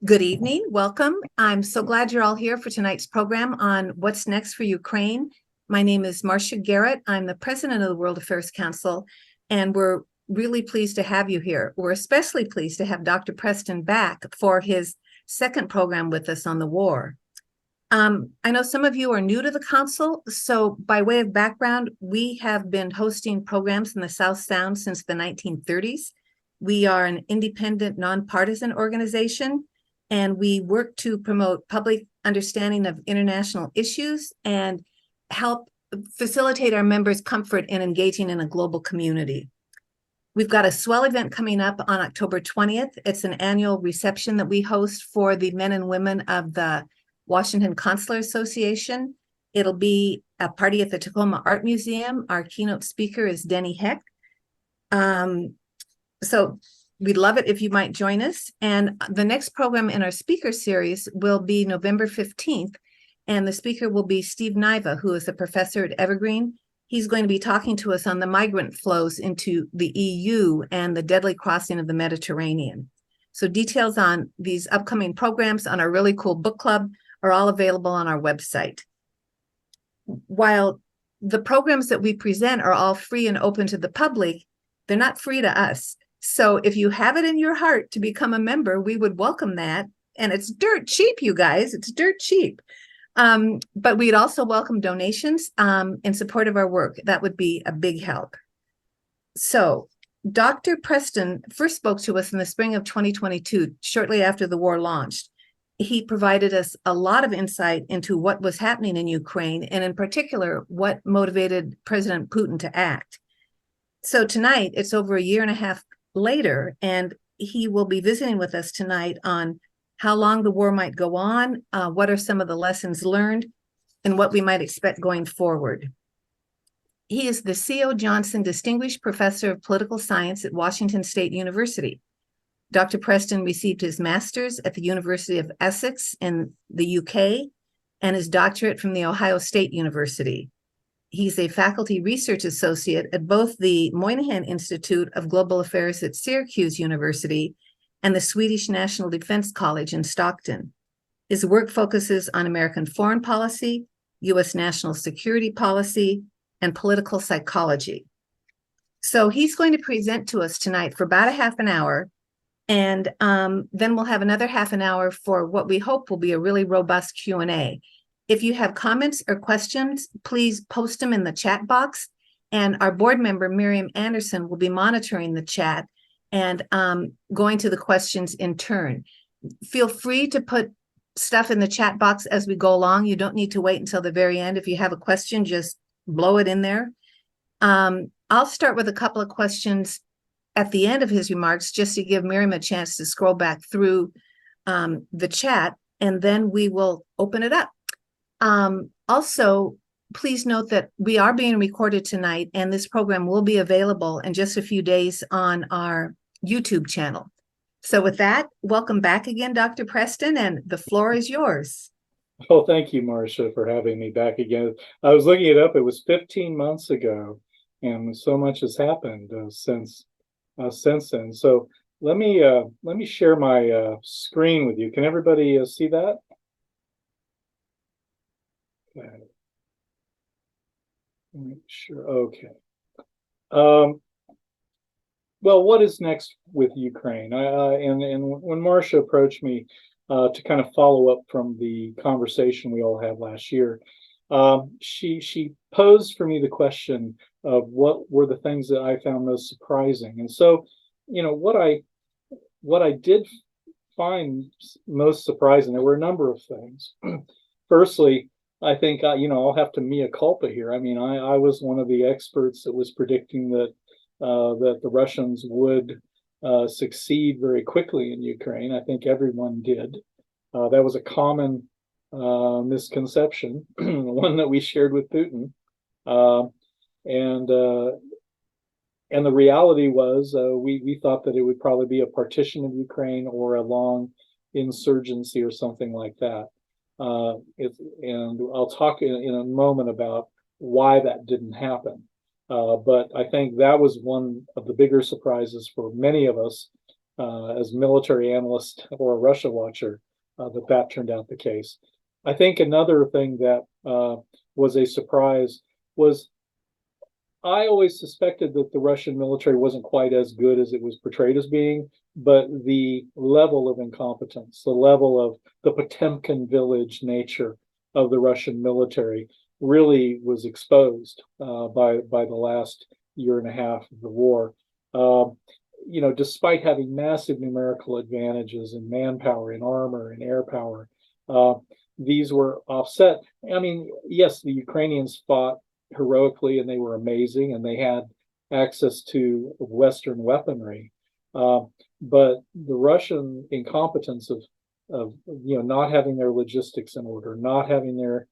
Good evening. Welcome. I'm so glad you're all here for tonight's program on What's Next for Ukraine. My name is Marcia Garrett. I'm the president of the World Affairs Council, and we're really pleased to have you here. We're especially pleased to have Dr. Preston back for his second program with us on the war. I know some of you are new to the council, so by way of background, we have been hosting programs in the South Sound since the 1930s. We are an independent, nonpartisan organization, and we work to promote public understanding of international issues and help facilitate our members' comfort in engaging in a global community. We've got a swell event coming up on October 20th. It's an annual reception that we host for the men and women of the Washington Consular Association. It'll be a party at the Tacoma Art Museum. Our keynote speaker is Denny Heck. So we'd love it if you might join us. And the next program in our speaker series will be November 15th. And the speaker will be Steve Niva, who is a professor at Evergreen. He's going to be talking to us on the migrant flows into the EU and the deadly crossing of the Mediterranean. So details on these upcoming programs on our really cool book club are all available on our website. While the programs that we present are all free and open to the public, they're not free to us. So if you have it in your heart to become a member, we would welcome that. And it's dirt cheap, you guys. It's dirt cheap. But we'd also welcome donations in support of our work. That would be a big help. So Dr. Preston first spoke to us in the spring of 2022, shortly after the war launched. He provided us a lot of insight into what was happening in Ukraine, and in particular, what motivated President Putin to act. So tonight, it's over a year and a half later, and he will be visiting with us tonight on how long the war might go on, what are some of the lessons learned, and what we might expect going forward. He is the C.O. Johnson Distinguished Professor of Political Science at Washington State University. Dr. Preston received his master's at the University of Essex in the UK and his doctorate from the Ohio State University. He's a faculty research associate at both the Moynihan Institute of Global Affairs at Syracuse University and the Swedish National Defense College in Stockton. His work focuses on American foreign policy, US national security policy, and political psychology. So he's going to present to us tonight for about a half an hour, and then we'll have another half an hour for what we hope will be a really robust Q&A. If you have comments or questions, please post them in the chat box, and our board member, Miriam Anderson, will be monitoring the chat and going to the questions in turn. Feel free to put stuff in the chat box as we go along. You don't need to wait until the very end. If you have a question, just blow it in there. I'll start with a couple of questions at the end of his remarks, just to give Miriam a chance to scroll back through the chat, and then we will open it up. Also, please note that we are being recorded tonight, and this program will be available in just a few days on our YouTube channel. So with that, welcome back again, Dr. Preston, and the floor is yours. Well, thank you, Marcia, for having me back again. I was looking it up. It was 15 months ago, and so much has happened since then. So let me share my screen with you. Can everybody see that? Okay. Sure. Okay. Well, what is next with Ukraine? And when Marcia approached me to kind of follow up from the conversation we all had last year, she posed for me the question of what were the things that I found most surprising. And so, you know, what I did find most surprising, there were a number of things. Firstly, I think, I'll have to mea culpa here. I mean, I was one of the experts that was predicting that the Russians would succeed very quickly in Ukraine. I think everyone did. That was a common misconception, one that we shared with Putin. And the reality was we thought that it would probably be a partition of Ukraine or a long insurgency or something like that. And I'll talk in a moment about why that didn't happen. But I think that was one of the bigger surprises for many of us as military analyst or a Russia watcher, that turned out the case. I think another thing that was a surprise was I always suspected that the Russian military wasn't quite as good as it was portrayed as being, but the level of incompetence, the level of the Potemkin village nature of the Russian military really was exposed by the last year and a half of the war. Despite having massive numerical advantages in manpower, in armor, in air power, these were offset. I mean, yes, the Ukrainians fought heroically and they were amazing and they had access to Western weaponry. But the Russian incompetence of not having their logistics in order, not having their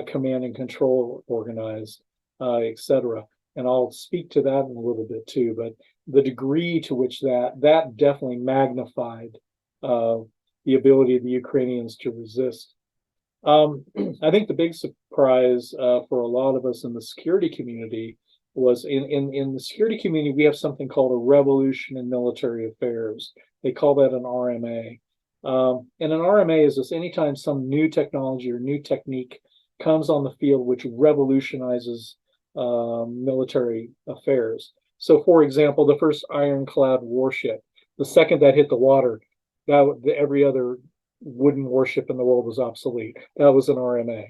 command and control organized, etc. And I'll speak to that in a little bit too. But the degree to which that definitely magnified the ability of the Ukrainians to resist. I think the big surprise for a lot of us in the security community was in the security community, we have something called a revolution in military affairs. They call that an RMA. And an RMA is this anytime some new technology or new technique comes on the field which revolutionizes military affairs. So, for example, the first ironclad warship, the second that hit the water, every other wooden warship in the world was obsolete. That was an RMA.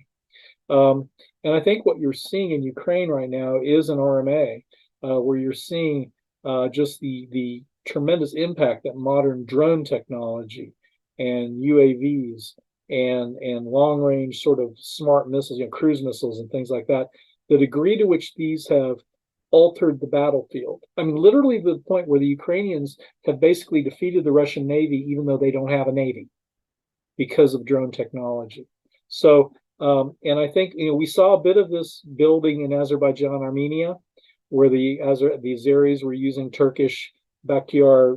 And I think what you're seeing in Ukraine right now is an RMA, where you're seeing just the tremendous impact that modern drone technology and UAVs and long-range sort of smart missiles, cruise missiles and things like that, the degree to which these have altered the battlefield. I mean, literally to the point where the Ukrainians have basically defeated the Russian Navy, even though they don't have a Navy, because of drone technology. So, and I think we saw a bit of this building in Azerbaijan, Armenia, where the Azeris were using Turkish Bakhtiar,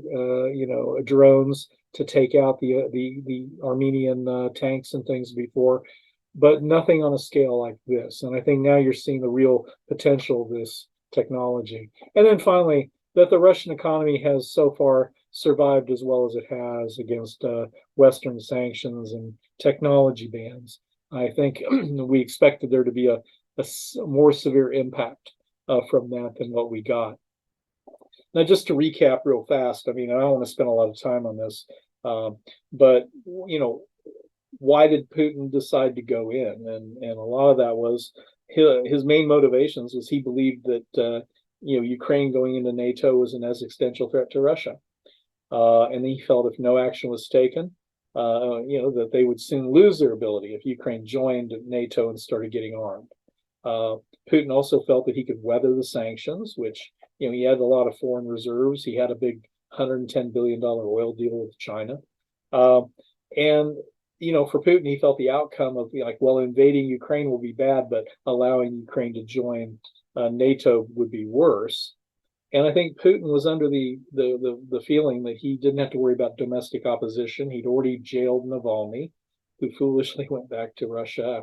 drones to take out the Armenian tanks and things before, but nothing on a scale like this. And I think now you're seeing the real potential of this technology. And then finally, that the Russian economy has so far survived as well as it has against Western sanctions and technology bans. I think we expected there to be a more severe impact from that than what we got. Now, just to recap real fast, I mean, I don't want to spend a lot of time on this, but, why did Putin decide to go in? And a lot of that was his main motivations was he believed that, Ukraine going into NATO was an existential threat to Russia. And he felt if no action was taken, that they would soon lose their ability if Ukraine joined NATO and started getting armed. Putin also felt that he could weather the sanctions, which, he had a lot of foreign reserves. He had a big $110 billion oil deal with China. And, for Putin, he felt the outcome of invading Ukraine will be bad, but allowing Ukraine to join NATO would be worse. And I think Putin was under the feeling that he didn't have to worry about domestic opposition. He'd already jailed Navalny, who foolishly went back to Russia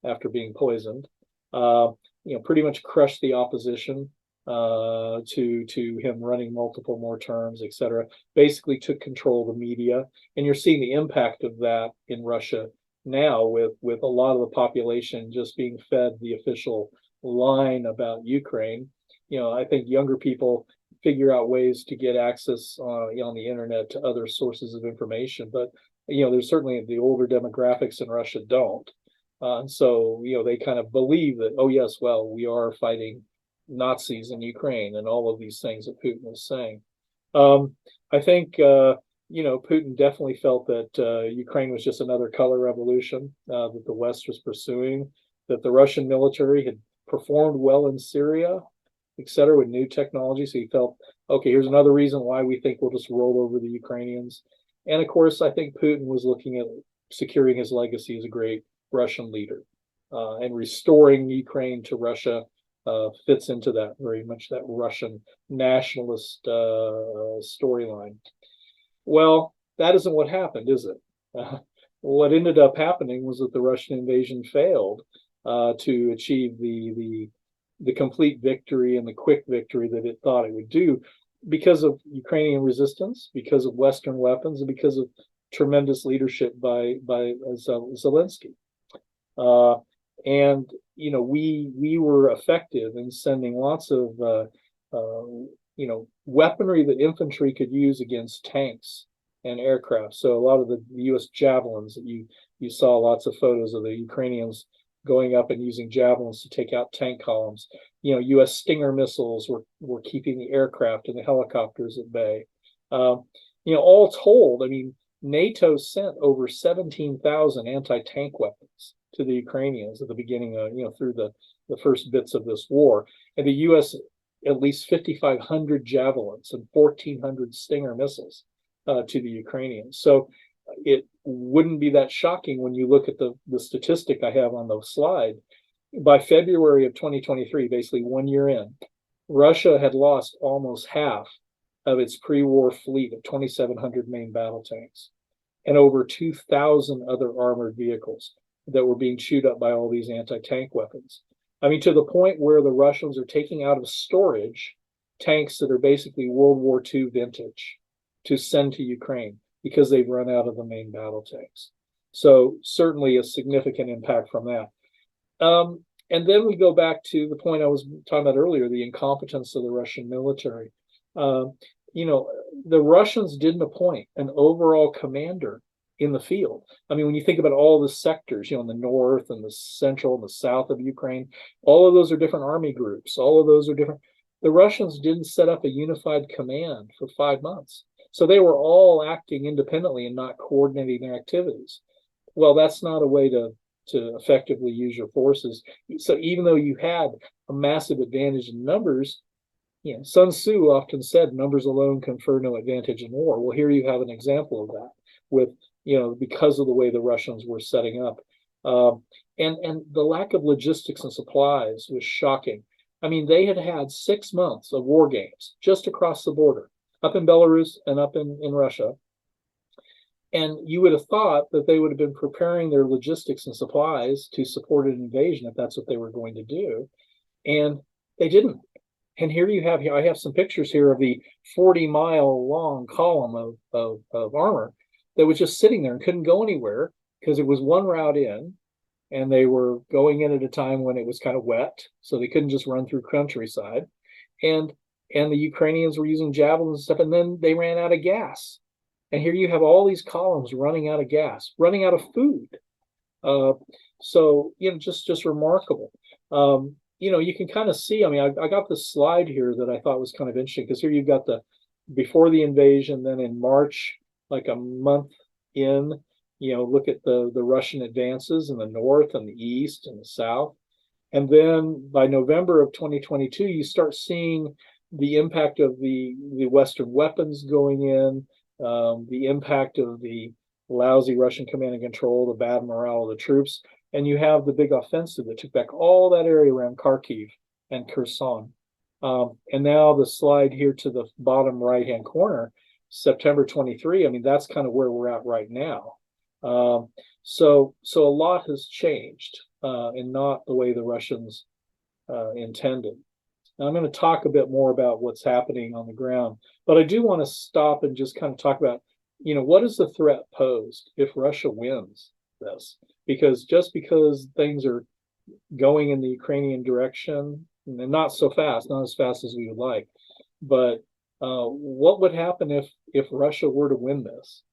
after being poisoned. Pretty much crushed the opposition to him running multiple more terms, etc. Basically took control of the media, and you're seeing the impact of that in Russia now with a lot of the population just being fed the official line about Ukraine. I think younger people figure out ways to get access on the internet to other sources of information, but there's certainly the older demographics in Russia don't. So they kind of believe that, oh yes, well, we are fighting Nazis in Ukraine and all of these things that Putin was saying. I think Putin definitely felt that Ukraine was just another color revolution that the West was pursuing, that the Russian military had performed well in Syria, etc., with new technology. So he felt, okay, here's another reason why we think we'll just roll over the Ukrainians. And of course, I think Putin was looking at securing his legacy as a great Russian leader, and restoring Ukraine to Russia fits into that very much, that Russian nationalist storyline. Well, that isn't what happened, is it? What ended up happening was that the Russian invasion failed to achieve the complete victory and the quick victory that it thought it would do. because of Ukrainian resistance, because of Western weapons, and because of tremendous leadership by Zelensky. And we were effective in sending lots of weaponry that infantry could use against tanks and aircraft. So a lot of the U.S. javelins that you saw lots of photos of the Ukrainians going up and using javelins to take out tank columns. U.S. Stinger missiles were keeping the aircraft and the helicopters at bay. All told, I mean, NATO sent over 17,000 anti-tank weapons to the Ukrainians at the beginning of, through the first bits of this war. And the U.S. at least 5,500 javelins and 1,400 Stinger missiles to the Ukrainians. So it wouldn't be that shocking when you look at the statistic I have on the slide. By February of 2023, basically 1 year in, Russia had lost almost half of its pre-war fleet of 2,700 main battle tanks and over 2,000 other armored vehicles that were being chewed up by all these anti-tank weapons. I mean, to the point where the Russians are taking out of storage tanks that are basically World War II vintage to send to Ukraine because they've run out of the main battle tanks. So certainly a significant impact from that. And then we go back to the point I was talking about earlier, the incompetence of the Russian military. The Russians didn't appoint an overall commander in the field. I mean, when you think about all the sectors, in the north and the central and the south of Ukraine, all of those are different army groups. All of those are different. The Russians didn't set up a unified command for 5 months. So they were all acting independently and not coordinating their activities. Well, that's not a way to effectively use your forces. So even though you had a massive advantage in numbers, Sun Tzu often said, numbers alone confer no advantage in war. Well, here you have an example of that with, because of the way the Russians were setting up. And the lack of logistics and supplies was shocking. I mean, they had 6 months of war games just across the border, up in Belarus and up in Russia. And you would have thought that they would have been preparing their logistics and supplies to support an invasion if that's what they were going to do. And they didn't. And here I have some pictures here of the 40-mile long column of armor that was just sitting there and couldn't go anywhere because it was one route in, and they were going in at a time when it was kind of wet, so they couldn't just run through countryside. And the Ukrainians were using javelins and stuff, and then they ran out of gas. And here you have all these columns running out of gas, running out of food. So just remarkable. You can kind of see, I mean, I got this slide here that I thought was kind of interesting because here you've got before the invasion, then in March, like a month in, look at the Russian advances in the north and the east and the south. And then by November of 2022, you start seeing the impact of the Western weapons going in, the impact of the lousy Russian command and control, the bad morale of the troops. And you have the big offensive that took back all that area around Kharkiv and Kherson. And now the slide here to the bottom right-hand corner, September 23, I mean, that's kind of where we're at right now. So a lot has changed and not the way the Russians intended. Now, I'm going to talk a bit more about what's happening on the ground, but I do want to stop and just kind of talk about, what is the threat posed if Russia wins this? Because just because things are going in the Ukrainian direction, and not so fast, not as fast as we would like, but what would happen if Russia were to win this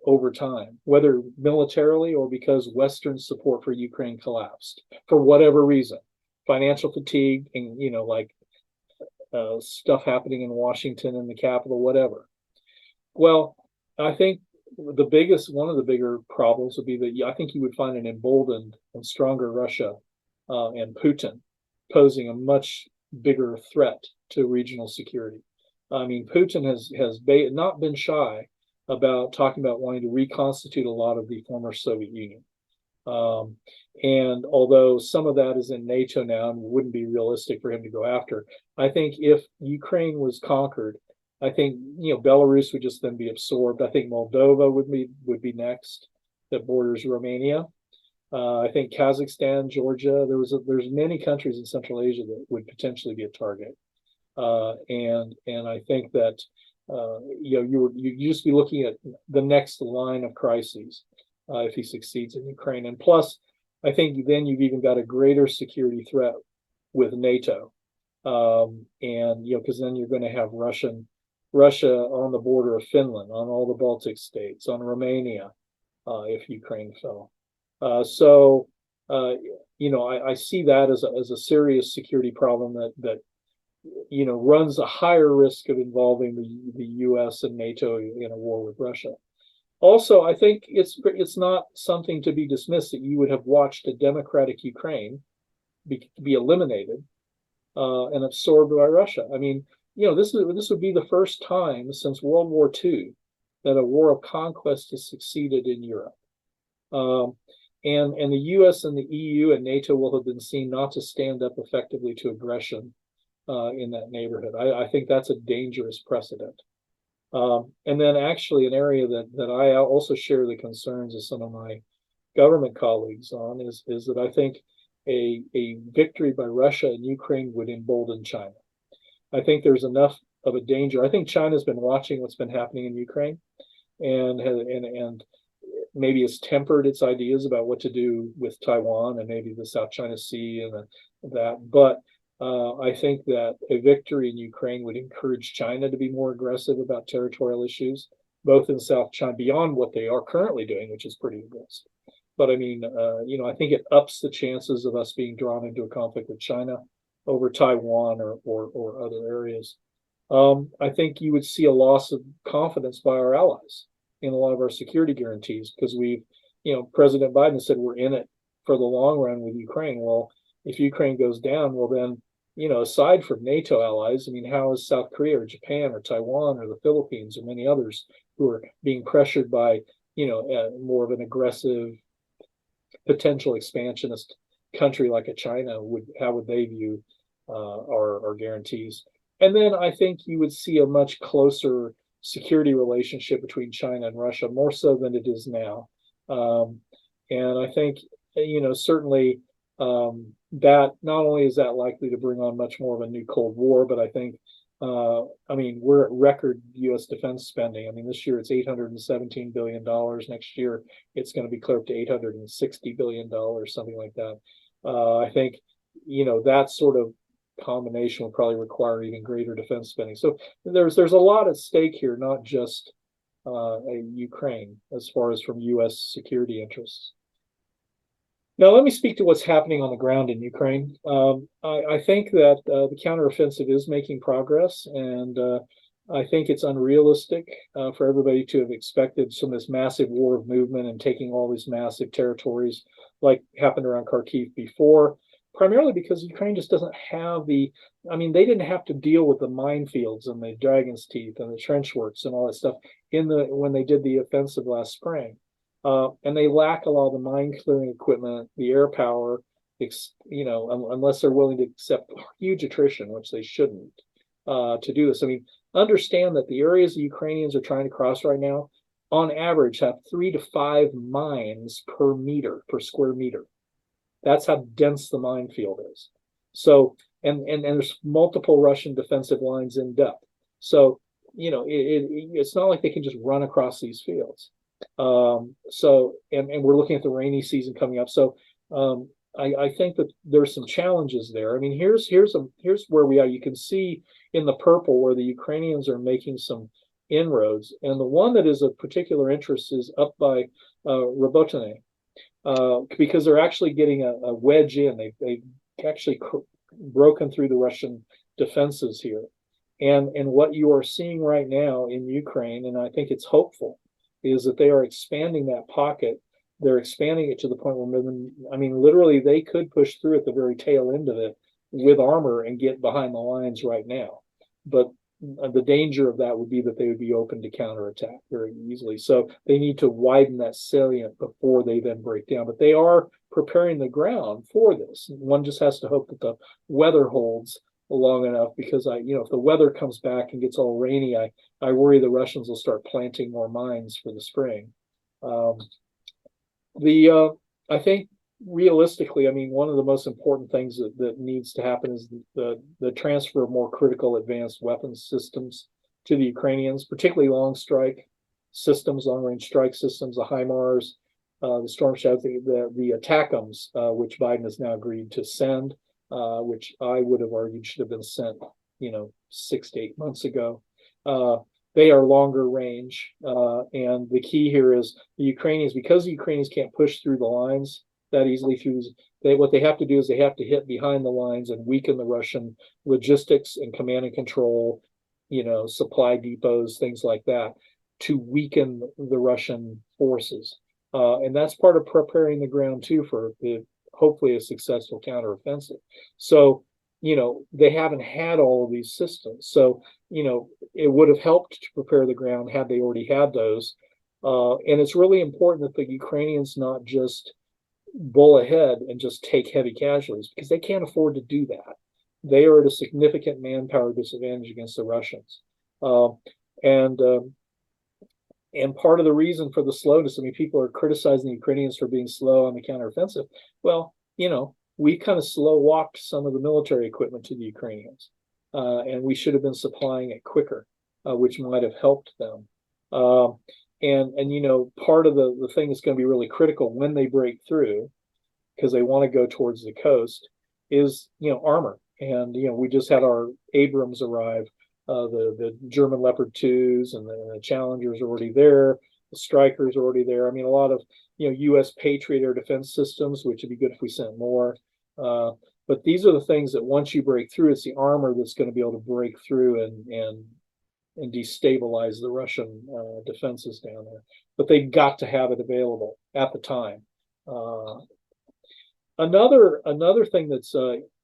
over time, whether militarily or because Western support for Ukraine collapsed for whatever reason, financial fatigue, and stuff happening in Washington and the Capitol, whatever. Well, I think one of the bigger problems would be that I think you would find an emboldened and stronger Russia and Putin posing a much bigger threat to regional security. I mean, Putin has not been shy about talking about wanting to reconstitute a lot of the former Soviet Union. And although some of that is in NATO now and wouldn't be realistic for him to go after, I think if Ukraine was conquered, I think Belarus would just then be absorbed. I think Moldova would be next, that borders Romania. I think Kazakhstan, Georgia. There's many countries in Central Asia that would potentially be a target. And I think that you just be looking at the next line of crises if he succeeds in Ukraine. And plus, I think then you've even got a greater security threat with NATO, and because then you're going to have Russia on the border of Finland, on all the Baltic states, on Romania, if Ukraine fell. I see that as a serious security problem that runs a higher risk of involving the US and NATO in a war with Russia. Also, I think it's not something to be dismissed that you would have watched a democratic Ukraine be eliminated and absorbed by Russia. I mean, this would be the first time since World War II that a war of conquest has succeeded in Europe. And the US and the EU and NATO will have been seen not to stand up effectively to aggression in that neighborhood. I think that's a dangerous precedent. And then actually an area that I also share the concerns of some of my government colleagues on is that I think a victory by Russia in Ukraine would embolden China. I think there's enough of a danger. I think China's been watching what's been happening in Ukraine and maybe has tempered its ideas about what to do with Taiwan and maybe the South China Sea and that. But I think that a victory in Ukraine would encourage China to be more aggressive about territorial issues, both in South China, beyond what they are currently doing, which is pretty aggressive. But I mean, I think it ups the chances of us being drawn into a conflict with China over Taiwan or other areas. I think you would see a loss of confidence by our allies in a lot of our security guarantees because President Biden said we're in it for the long run with Ukraine. Well, if Ukraine goes down, well then, aside from NATO allies, I mean, how is South Korea or Japan or Taiwan or the Philippines or many others who are being pressured by, more of an aggressive potential expansionist country like a China, how would they view our guarantees? And then I think you would see a much closer security relationship between China and Russia, more so than it is now. And I think, certainly that not only is that likely to bring on much more of a new Cold War, but I think, we're at record U.S. defense spending. I mean, this year it's $817 billion. Next year it's going to be clear up to $860 billion, something like that. I think, that sort of combination would probably require even greater defense spending. So there's a lot at stake here, not just Ukraine, as far as from U.S. security interests. Now, let me speak to what's happening on the ground in Ukraine. I think that the counteroffensive is making progress, and I think it's unrealistic for everybody to have expected some of this massive war of movement and taking all these massive territories like happened around Kharkiv before, primarily because Ukraine just doesn't have they didn't have to deal with the minefields and the Dragon's Teeth and the trench works and all that stuff when they did the offensive last spring. And they lack a lot of the mine clearing equipment, the air power, unless they're willing to accept huge attrition, which they shouldn't, to do this. I mean, understand that the areas the Ukrainians are trying to cross right now, on average, have 3 to 5 mines per square meter. That's how dense the minefield is. So, and there's multiple Russian defensive lines in depth. So, it's not like they can just run across these fields. And we're looking at the rainy season coming up. So I think that there's some challenges there. I mean, here's where we are. You can see in the purple where the Ukrainians are making some inroads, and the one that is of particular interest is up by Robotine, because they're actually getting a wedge in. They've actually broken through the Russian defenses here, and what you are seeing right now in Ukraine, and I think it's hopeful, is that they are expanding that pocket. They're expanding it to the point where, literally they could push through at the very tail end of it with armor and get behind the lines right now. But the danger of that would be that they would be open to counterattack very easily. So they need to widen that salient before they then break down. But they are preparing the ground for this. One just has to hope that the weather holds long enough, because if the weather comes back and gets all rainy, I worry the Russians will start planting more mines for the spring. I think realistically, I mean, one of the most important things that needs to happen is the transfer of more critical advanced weapons systems to the Ukrainians, particularly long range strike systems, the HIMARS, the Storm Shadows, the ATACMS, which Biden has now agreed to send, which I would have argued should have been sent, 6 to 8 months ago. They are longer range, and the key here is because the Ukrainians can't push through the lines that easily what they have to do is they have to hit behind the lines and weaken the Russian logistics and command and control, supply depots, things like that, to weaken the Russian forces. And that's part of preparing the ground too for hopefully a successful counteroffensive. So, they haven't had all of these systems. So, it would have helped to prepare the ground had they already had those. And it's really important that the Ukrainians not just bull ahead and just take heavy casualties, because they can't afford to do that. They are at a significant manpower disadvantage against the Russians. And part of the reason for the slowness, I mean, people are criticizing the Ukrainians for being slow on the counteroffensive. Well, we kind of slow walked some of the military equipment to the Ukrainians, and we should have been supplying it quicker, which might have helped them. And part of the thing that's going to be really critical when they break through, because they want to go towards the coast, is armor. And we just had our Abrams arrive, the German Leopard 2s, and the Challengers are already there. The Strikers are already there. I mean, a lot of U.S. Patriot air defense systems, which would be good if we sent more. But these are the things that once you break through, it's the armor that's going to be able to break through and destabilize the Russian defenses down there. But they got to have it available at the time. Another thing that's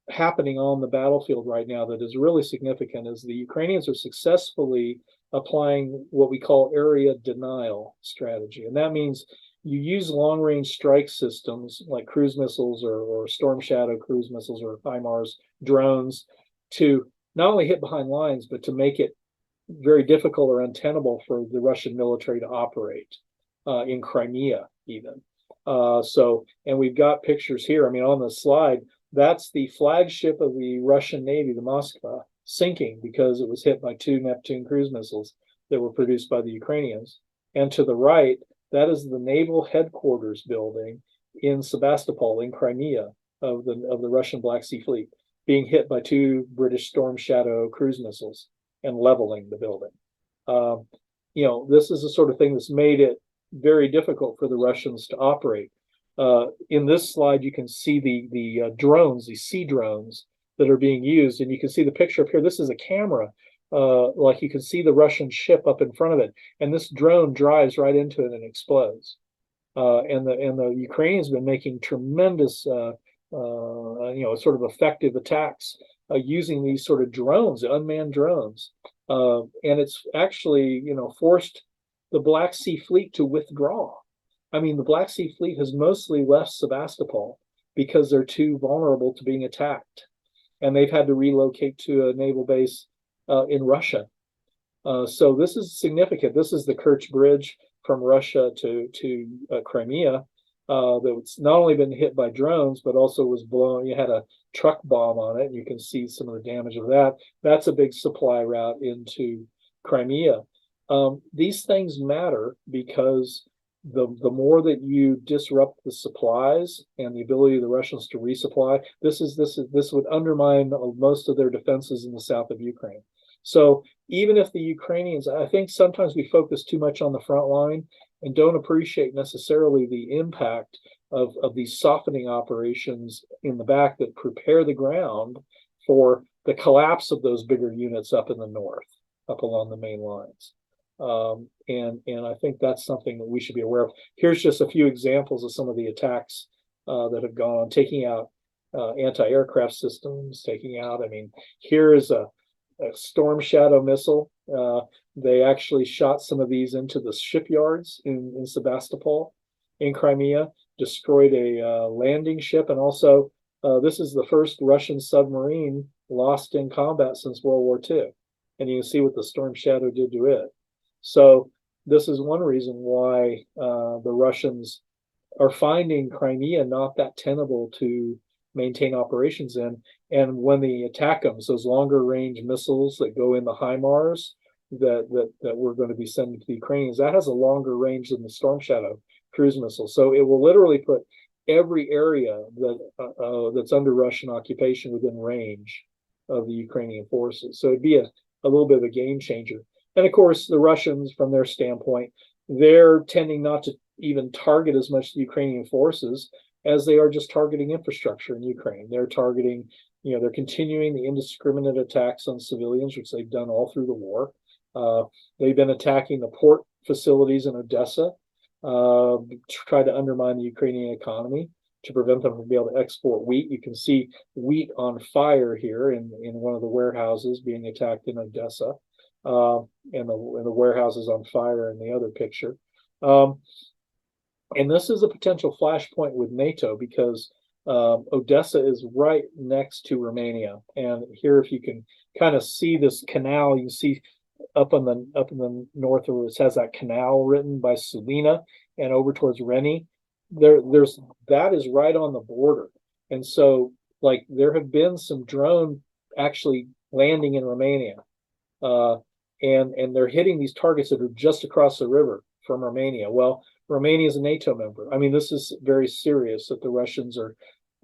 happening on the battlefield right now that is really significant is the Ukrainians are successfully applying what we call area denial strategy. And that means you use long-range strike systems like cruise missiles or Storm Shadow cruise missiles or HIMARS drones to not only hit behind lines, but to make it very difficult or untenable for the Russian military to operate in Crimea even. And we've got pictures here. I mean, on the slide, that's the flagship of the Russian Navy, the Moskva, sinking because it was hit by 2 Neptune cruise missiles that were produced by the Ukrainians. And to the right, that is the naval headquarters building in Sebastopol in Crimea of the Russian Black Sea Fleet, being hit by 2 British Storm Shadow cruise missiles and leveling the building. This is the sort of thing that's made it very difficult for the Russians to operate. In this slide, you can see the drones, the sea drones that are being used, and you can see the picture up here. This is a camera, like you can see the Russian ship up in front of it, and this drone drives right into it and explodes. And the Ukrainians have been making tremendous, sort of effective attacks using these sort of drones, unmanned drones, and it's actually forced the Black Sea Fleet to withdraw. I mean, the Black Sea Fleet has mostly left Sebastopol because they're too vulnerable to being attacked, and they've had to relocate to a naval base in Russia. So this is significant. This is the Kerch Bridge from Russia to Crimea that's not only been hit by drones, but also was blown. You had a truck bomb on it, and you can see some of the damage of that. That's a big supply route into Crimea. These things matter because the more that you disrupt the supplies and the ability of the Russians to resupply, this would undermine most of their defenses in the south of Ukraine. So even if the Ukrainians, I think sometimes we focus too much on the front line and don't appreciate necessarily the impact of these softening operations in the back that prepare the ground for the collapse of those bigger units up in the north, up along the main lines. And I think that's something that we should be aware of. Here's just a few examples of some of the attacks that have gone on, taking out anti-aircraft systems, I mean, here is a Storm Shadow missile. They actually shot some of these into the shipyards in Sebastopol in Crimea, destroyed a landing ship, and also this is the first Russian submarine lost in combat since World War II. And you can see what the Storm Shadow did to it. So this is one reason why the Russians are finding Crimea not that tenable to maintain operations in. And when they attack them, so those longer range missiles that go in the HIMARS that we're going to be sending to the Ukrainians, that has a longer range than the Storm Shadow cruise missile. So it will literally put every area that's under Russian occupation within range of the Ukrainian forces. So it'd be a little bit of a game changer. And of course, the Russians, from their standpoint, they're tending not to even target as much the Ukrainian forces as they are just targeting infrastructure in Ukraine. They're targeting, they're continuing the indiscriminate attacks on civilians, which they've done all through the war. They've been attacking the port facilities in Odessa to try to undermine the Ukrainian economy, to prevent them from being able to export wheat. You can see wheat on fire here in one of the warehouses being attacked in Odessa, and the warehouses on fire in the other picture. And this is a potential flashpoint with NATO because Odessa is right next to Romania. And here, if you can kind of see this canal, you can see up in the north, where it has that canal written by Sulina and over towards Reni. That is right on the border. And so, like, there have been some drone actually landing in Romania, and they're hitting these targets that are just across the river from Romania. Well, Romania is a NATO member. I mean, this is very serious that the Russians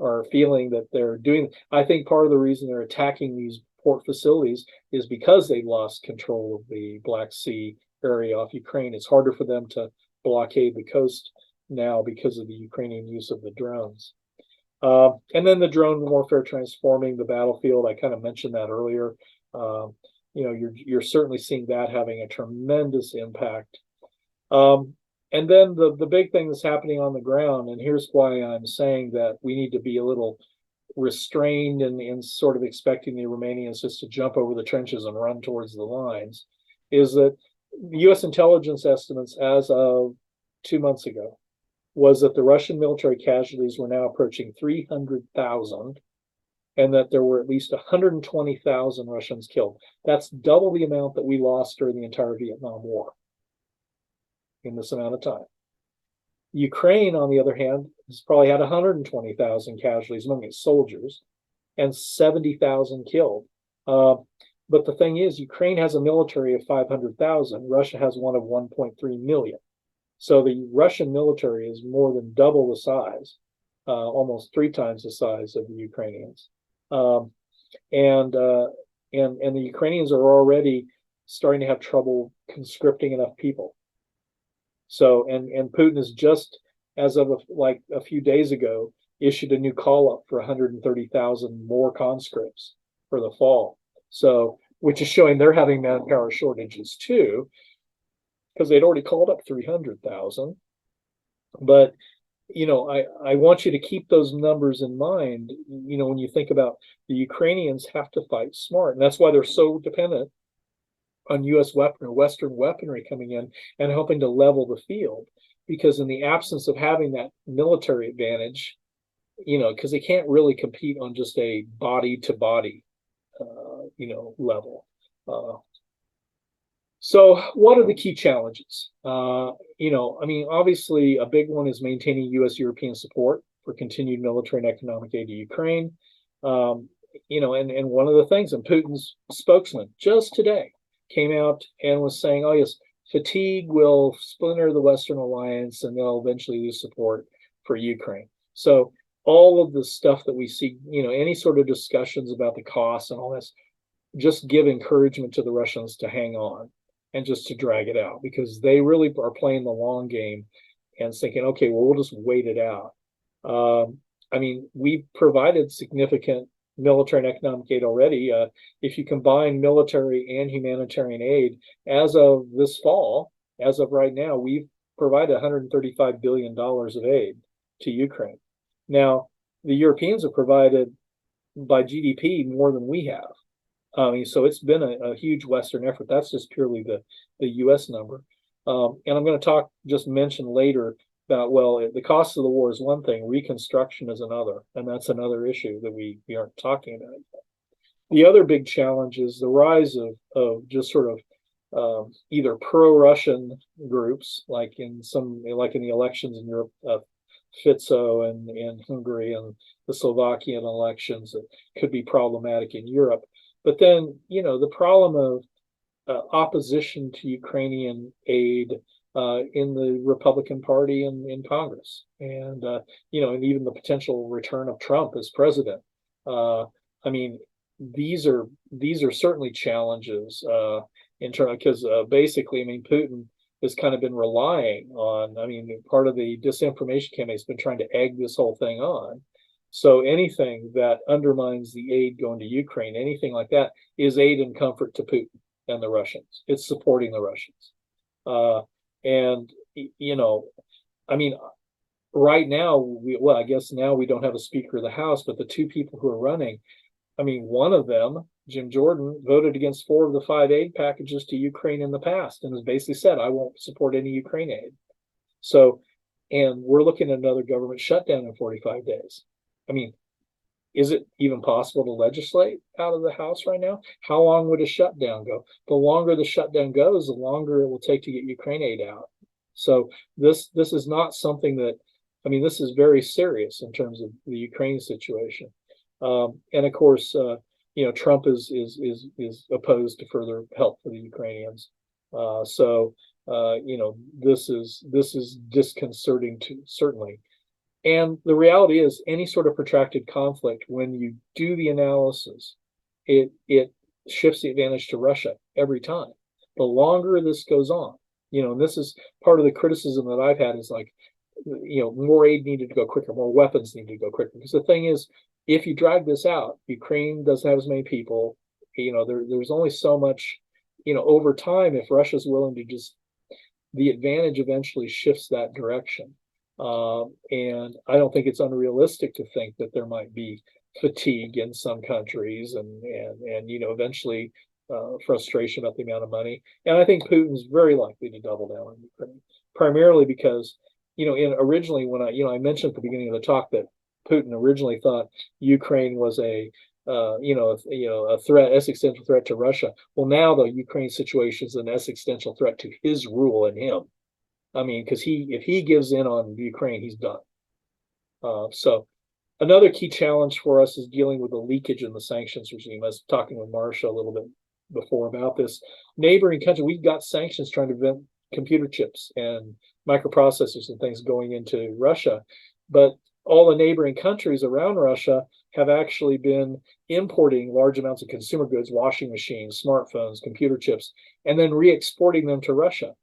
are feeling that they're doing. I think part of the reason they're attacking these port facilities is because they lost control of the Black Sea area off Ukraine. It's harder for them to blockade the coast now because of the Ukrainian use of the drones. And then the drone warfare transforming the battlefield. I kind of mentioned that earlier. You're certainly seeing that having a tremendous impact. And then the big thing that's happening on the ground, and here's why I'm saying that we need to be a little restrained and sort of expecting the Romanians just to jump over the trenches and run towards the lines, is that the U.S. intelligence estimates as of 2 months ago was that the Russian military casualties were now approaching 300,000, and that there were at least 120,000 Russians killed. That's double the amount that we lost during the entire Vietnam War in this amount of time. Ukraine, on the other hand, has probably had 120,000 casualties among its soldiers and 70,000 killed. But the thing is, Ukraine has a military of 500,000. Russia has one of 1.3 million. So the Russian military is more than double the size, almost 3 times the size of the Ukrainians. And the Ukrainians are already starting to have trouble conscripting enough people. So, and Putin has just, as of a few days ago, issued a new call up for 130,000 more conscripts for the fall. So, which is showing they're having manpower shortages too, because they'd already called up 300,000. But, I want you to keep those numbers in mind, when you think about the Ukrainians have to fight smart. And that's why they're so dependent on U.S. Western weaponry coming in and helping to level the field. Because in the absence of having that military advantage, because they can't really compete on just a body-to-body, level. So what are the key challenges? Obviously a big one is maintaining U.S.-European support for continued military and economic aid to Ukraine. And one of the things, and Putin's spokesman just today came out and was saying, oh yes, fatigue will splinter the Western alliance and they'll eventually lose support for Ukraine. So all of the stuff that we see, any sort of discussions about the costs and all this, just give encouragement to the Russians to hang on and just to drag it out, because they really are playing the long game and thinking, okay, well, we'll just wait it out. We've provided significant military and economic aid already. If you combine military and humanitarian aid, as of this fall, as of right now, we've provided $135 billion of aid to Ukraine. Now, the Europeans have provided by GDP more than we have. So it's been a huge Western effort. That's just purely the U.S. number. And I'm going to mention later about, the cost of the war is one thing, reconstruction is another, and that's another issue that we aren't talking about yet. The other big challenge is the rise of just sort of either pro-Russian groups, like in the elections in Europe, Fico in Hungary and the Slovakian elections that could be problematic in Europe. But then, the problem of opposition to Ukrainian aid in the Republican Party and in Congress, and and even the potential return of Trump as president. I mean, these are certainly challenges in terms because basically, I mean, Putin has kind of been relying on. I mean, part of the disinformation campaign has been trying to egg this whole thing on. So anything that undermines the aid going to Ukraine, anything like that, is aid and comfort to Putin and the Russians. It's supporting the Russians. And, I mean, right now, I guess now we don't have a Speaker of the House, but the two people who are running, I mean, one of them, Jim Jordan, voted against 4 of the 5 aid packages to Ukraine in the past and has basically said, I won't support any Ukraine aid. So, and we're looking at another government shutdown in 45 days. I mean, is it even possible to legislate out of the House right now? How long would a shutdown go? The longer the shutdown goes, the longer it will take to get Ukraine aid out. So this is not something that, I mean, this is very serious in terms of the Ukraine situation. And of course, Trump is opposed to further help for the Ukrainians. This is disconcerting to certainly. And the reality is, any sort of protracted conflict, when you do the analysis, it shifts the advantage to Russia every time. The longer this goes on, and this is part of the criticism that I've had is like, more aid needed to go quicker, more weapons needed to go quicker. Because the thing is, if you drag this out, Ukraine doesn't have as many people. There's only so much, over time, if Russia's willing to just, the advantage eventually shifts that direction. And I don't think it's unrealistic to think that there might be fatigue in some countries and eventually frustration about the amount of money. And I think Putin's very likely to double down on Ukraine, primarily because, originally when I mentioned at the beginning of the talk that Putin originally thought Ukraine was a threat, existential threat to Russia. Well, now the Ukraine situation is an existential threat to his rule and him. I mean, because if he gives in on Ukraine, he's done. So another key challenge for us is dealing with the leakage in the sanctions regime. I was talking with Marcia a little bit before about this. Neighboring country, we've got sanctions trying to prevent computer chips and microprocessors and things going into Russia. But all the neighboring countries around Russia have actually been importing large amounts of consumer goods, washing machines, smartphones, computer chips, and then re-exporting them to Russia.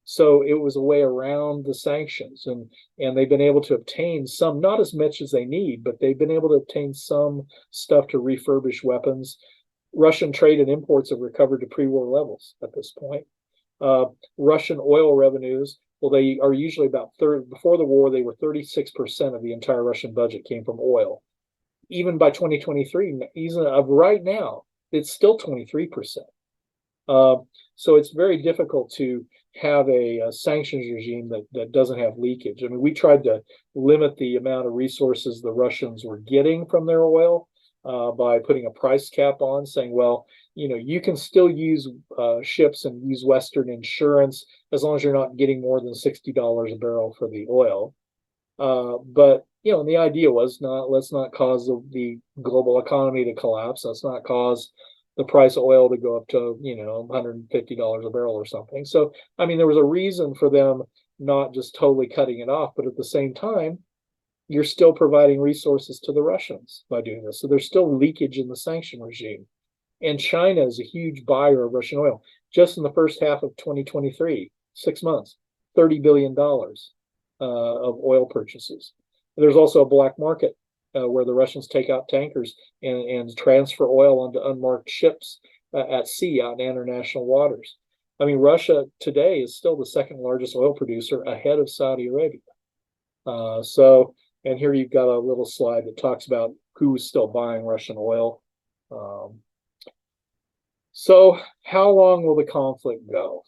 So it was a way around the sanctions, and they've been able to obtain some, not as much as they need, but they've been able to obtain some stuff to refurbish weapons. Russian trade and imports have recovered to pre-war levels at this point. Russian oil revenues, well, they are usually about before the war, they were 36% of the entire Russian budget came from oil. Even by 2023, even of right now, it's still 23%. So it's very difficult to have a sanctions regime that doesn't have leakage. I mean, we tried to limit the amount of resources the Russians were getting from their oil by putting a price cap on, saying, well, you can still use ships and use Western insurance as long as you're not getting more than $60 a barrel for the oil. But the idea was let's not cause the global economy to collapse. Let's not cause the price of oil to go up to, $150 a barrel or something. So, I mean, there was a reason for them not just totally cutting it off, but at the same time, you're still providing resources to the Russians by doing this. So there's still leakage in the sanction regime. And China is a huge buyer of Russian oil. Just in the first half of 2023, 6 months, $30 billion of oil purchases. There's also a black market where the Russians take out tankers and transfer oil onto unmarked ships at sea out in international waters. I mean, Russia today is still the second largest oil producer ahead of Saudi Arabia. And here you've got a little slide that talks about who's still buying Russian oil. So how long will the conflict go?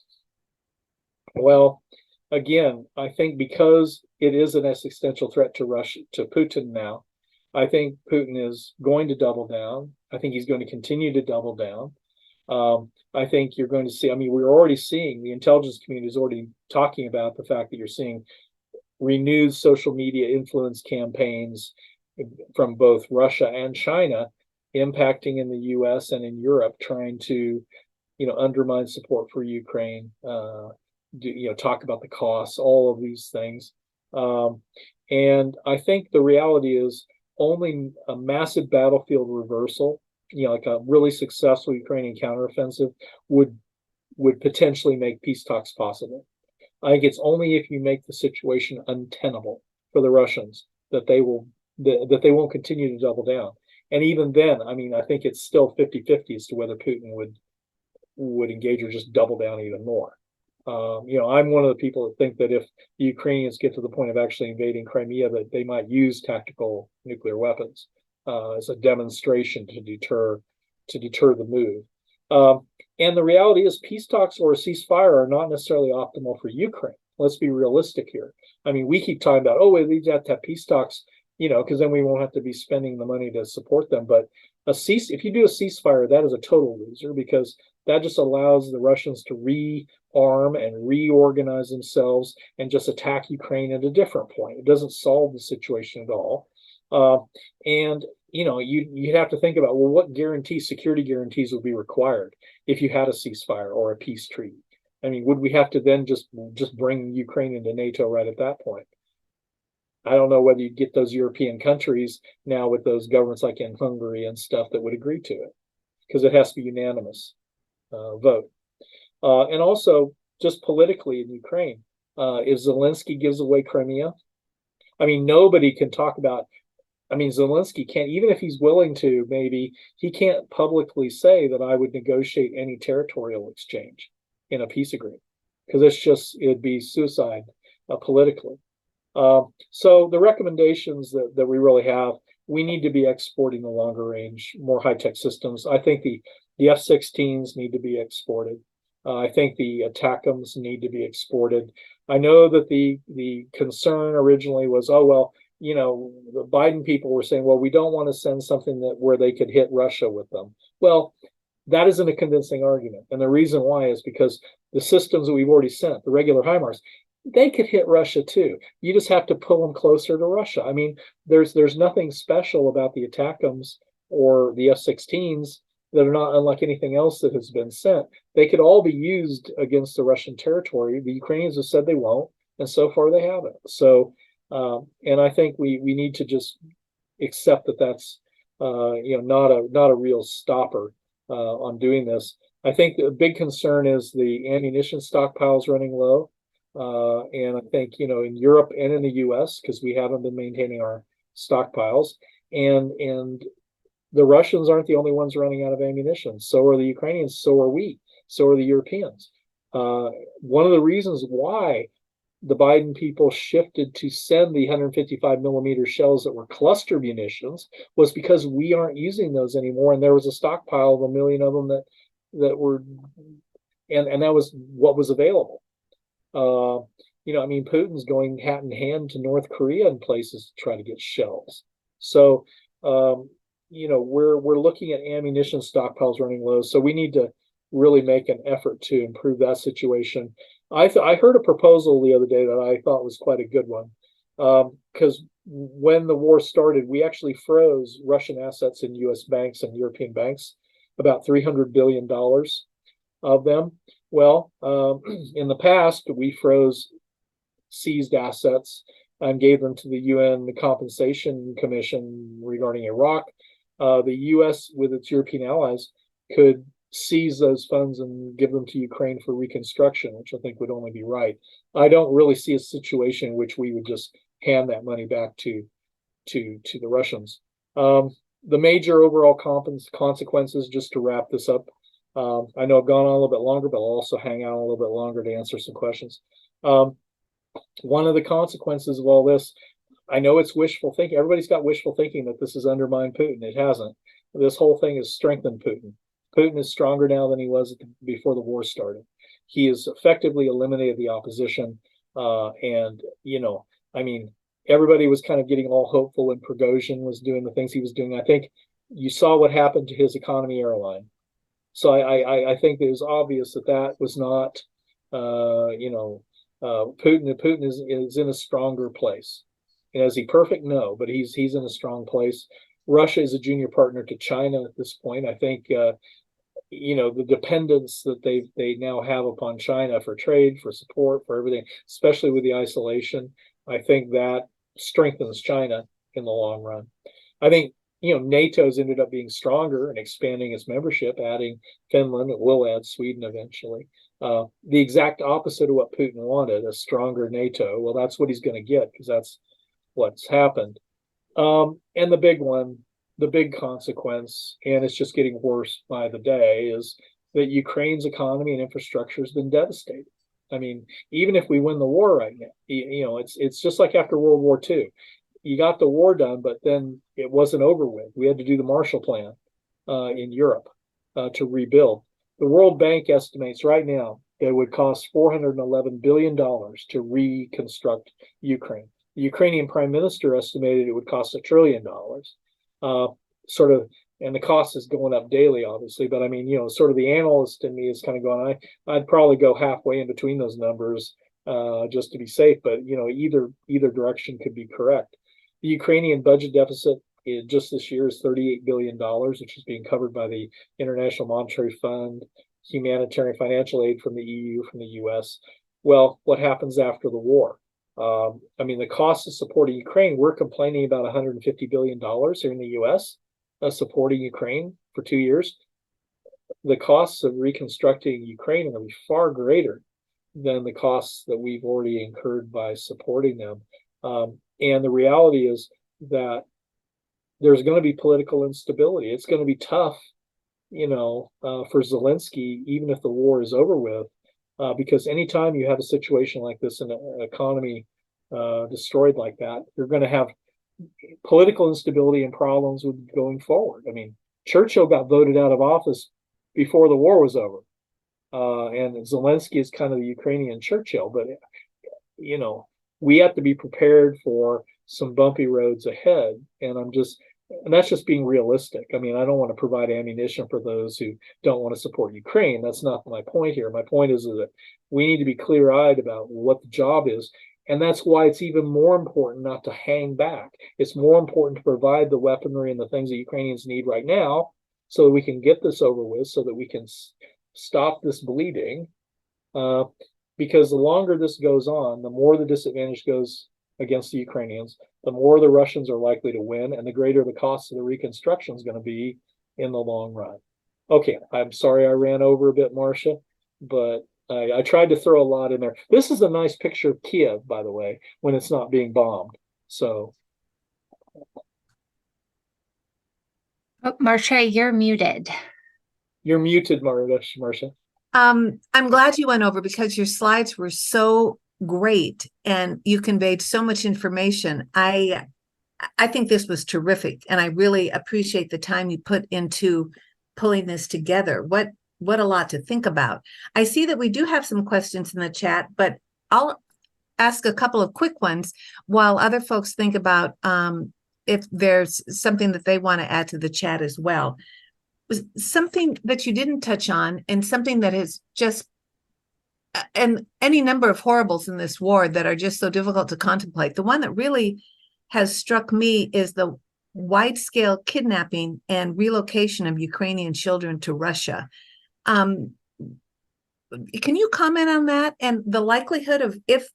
Well, again, I think because it is an existential threat to Russia, to Putin now, I think Putin is going to double down. I think he's going to continue to double down. I think you're going to see, I mean, we're already seeing, the intelligence community is already talking about the fact that you're seeing renewed social media influence campaigns from both Russia and China impacting in the US and in Europe, trying to, undermine support for Ukraine, talk about the costs, all of these things. And I think the reality is only a massive battlefield reversal, like a really successful Ukrainian counteroffensive would potentially make peace talks possible. I think it's only if you make the situation untenable for the Russians that they won't continue to double down. And even then, I mean, I think it's still 50-50 as to whether Putin would engage or just double down even more. I'm one of the people that think that if the Ukrainians get to the point of actually invading Crimea, that they might use tactical nuclear weapons as a demonstration to deter the move. And the reality is peace talks or a ceasefire are not necessarily optimal for Ukraine. Let's be realistic here. I mean, we keep talking about, we need to have peace talks, because then we won't have to be spending the money to support them. But if you do a ceasefire, that is a total loser, because that just allows the Russians to rearm and reorganize themselves and just attack Ukraine at a different point. It doesn't solve the situation at all. And you'd have to think about, well, what security guarantees would be required if you had a ceasefire or a peace treaty? I mean, would we have to then just bring Ukraine into NATO right at that point? I don't know whether you'd get those European countries now with those governments like in Hungary and stuff that would agree to it, because it has to be unanimous vote. And also, just politically in Ukraine, if Zelensky gives away Crimea, I mean, nobody can talk about. I mean, Zelensky can't, even if he's willing to, maybe he can't publicly say that I would negotiate any territorial exchange in a peace agreement, because it'd be suicide politically. So the recommendations that we really have, we need to be exporting the longer range, more high-tech systems. I think the F-16s need to be exported. I think the ATACMS need to be exported. I know that the concern originally was, the Biden people were saying, well, we don't want to send something where they could hit Russia with them. Well, that isn't a convincing argument. And the reason why is because the systems that we've already sent, the regular HIMARS, they could hit Russia too. You just have to pull them closer to Russia. I mean, there's nothing special about the ATACMS or the F-16s that are not unlike anything else that has been sent. They could all be used against the Russian territory. The Ukrainians have said they won't, and so far they haven't. So, and I think we need to just accept that that's not a real stopper on doing this. I think the big concern is the ammunition stockpiles running low. And I think, in Europe and in the US, because we haven't been maintaining our stockpiles, and the Russians aren't the only ones running out of ammunition. So are the Ukrainians, so are we, so are the Europeans. One of the reasons why the Biden people shifted to send the 155 millimeter shells that were cluster munitions was because we aren't using those anymore. And there was a stockpile of 1 million of them that were, and that was what was available. I mean, Putin's going hat in hand to North Korea in places to try to get shells. So, we're looking at ammunition stockpiles running low. So we need to really make an effort to improve that situation. I heard a proposal the other day that I thought was quite a good one, because when the war started, we actually froze Russian assets in U.S. banks and European banks, about $300 billion of them. Well, in the past, we froze seized assets and gave them to the UN Compensation Commission regarding Iraq. The U.S., with its European allies, could seize those funds and give them to Ukraine for reconstruction, which I think would only be right. I don't really see a situation in which we would just hand that money back to the Russians. The major overall consequences, just to wrap this up, I know I've gone on a little bit longer, but I'll also hang out a little bit longer to answer some questions. One of the consequences of all this, I know it's wishful thinking. Everybody's got wishful thinking that this has undermined Putin. It hasn't. This whole thing has strengthened Putin. Putin is stronger now than he was before the war started. He has effectively eliminated the opposition. I mean, everybody was kind of getting all hopeful when Prigozhin was doing the things he was doing. I think you saw what happened to his economy airline. So I think it was obvious that was not, Putin is in a stronger place. And is he perfect? No, but he's in a strong place. Russia is a junior partner to China at this point. I think the dependence that they now have upon China for trade, for support, for everything, especially with the isolation, I think that strengthens China in the long run. I think NATO's ended up being stronger and expanding its membership, adding Finland. It will add Sweden eventually. The exact opposite of what Putin wanted, a stronger NATO. Well, that's what he's going to get because that's what's happened. And the big one, the big consequence, and it's just getting worse by the day, is that Ukraine's economy and infrastructure has been devastated. I mean, even if we win the war right now, it's just like after World War II. You got the war done, but then it wasn't over with. We had to do the Marshall Plan in Europe to rebuild. The World Bank estimates right now that it would cost $411 billion to reconstruct Ukraine. The Ukrainian prime minister estimated it would cost $1 trillion. And the cost is going up daily, obviously. But I mean, sort of the analyst in me is kind of going, I'd probably go halfway in between those numbers just to be safe. But either direction could be correct. The Ukrainian budget deficit just this year is $38 billion, which is being covered by the International Monetary Fund, humanitarian financial aid from the EU, from the US. Well, what happens after the war? The cost of supporting Ukraine, we're complaining about $150 billion here in the US supporting Ukraine for 2 years. The costs of reconstructing Ukraine are going to be far greater than the costs that we've already incurred by supporting them. And the reality is that there's going to be political instability. It's going to be tough, for Zelensky, even if the war is over with, because anytime you have a situation like this in an economy destroyed like that, you're going to have political instability and problems with going forward. I mean, Churchill got voted out of office before the war was over. And Zelensky is kind of the Ukrainian Churchill, but we have to be prepared for some bumpy roads ahead. And that's just being realistic. I mean, I don't want to provide ammunition for those who don't want to support Ukraine. That's not my point here. My point is that we need to be clear-eyed about what the job is. And that's why it's even more important not to hang back. It's more important to provide the weaponry and the things that Ukrainians need right now so that we can get this over with, so that we can stop this bleeding. Because the longer this goes on, the more the disadvantage goes against the Ukrainians, the more the Russians are likely to win, and the greater the cost of the reconstruction is going to be in the long run. Okay, I'm sorry I ran over a bit, Marcia, but I tried to throw a lot in there. This is a nice picture of Kiev, by the way, when it's not being bombed. So, Marcia, you're muted. You're muted, Marcia. I'm glad you went over because your slides were so great and you conveyed so much information. I think this was terrific, and I really appreciate the time you put into pulling this together. What a lot to think about. I see that we do have some questions in the chat, but I'll ask a couple of quick ones while other folks think about if there's something that they want to add to the chat as well. Something that you didn't touch on, and something that is just, and any number of horribles in this war that are just so difficult to contemplate. The one that really has struck me is the wide-scale kidnapping and relocation of Ukrainian children to Russia. Can you comment on that and the likelihood of if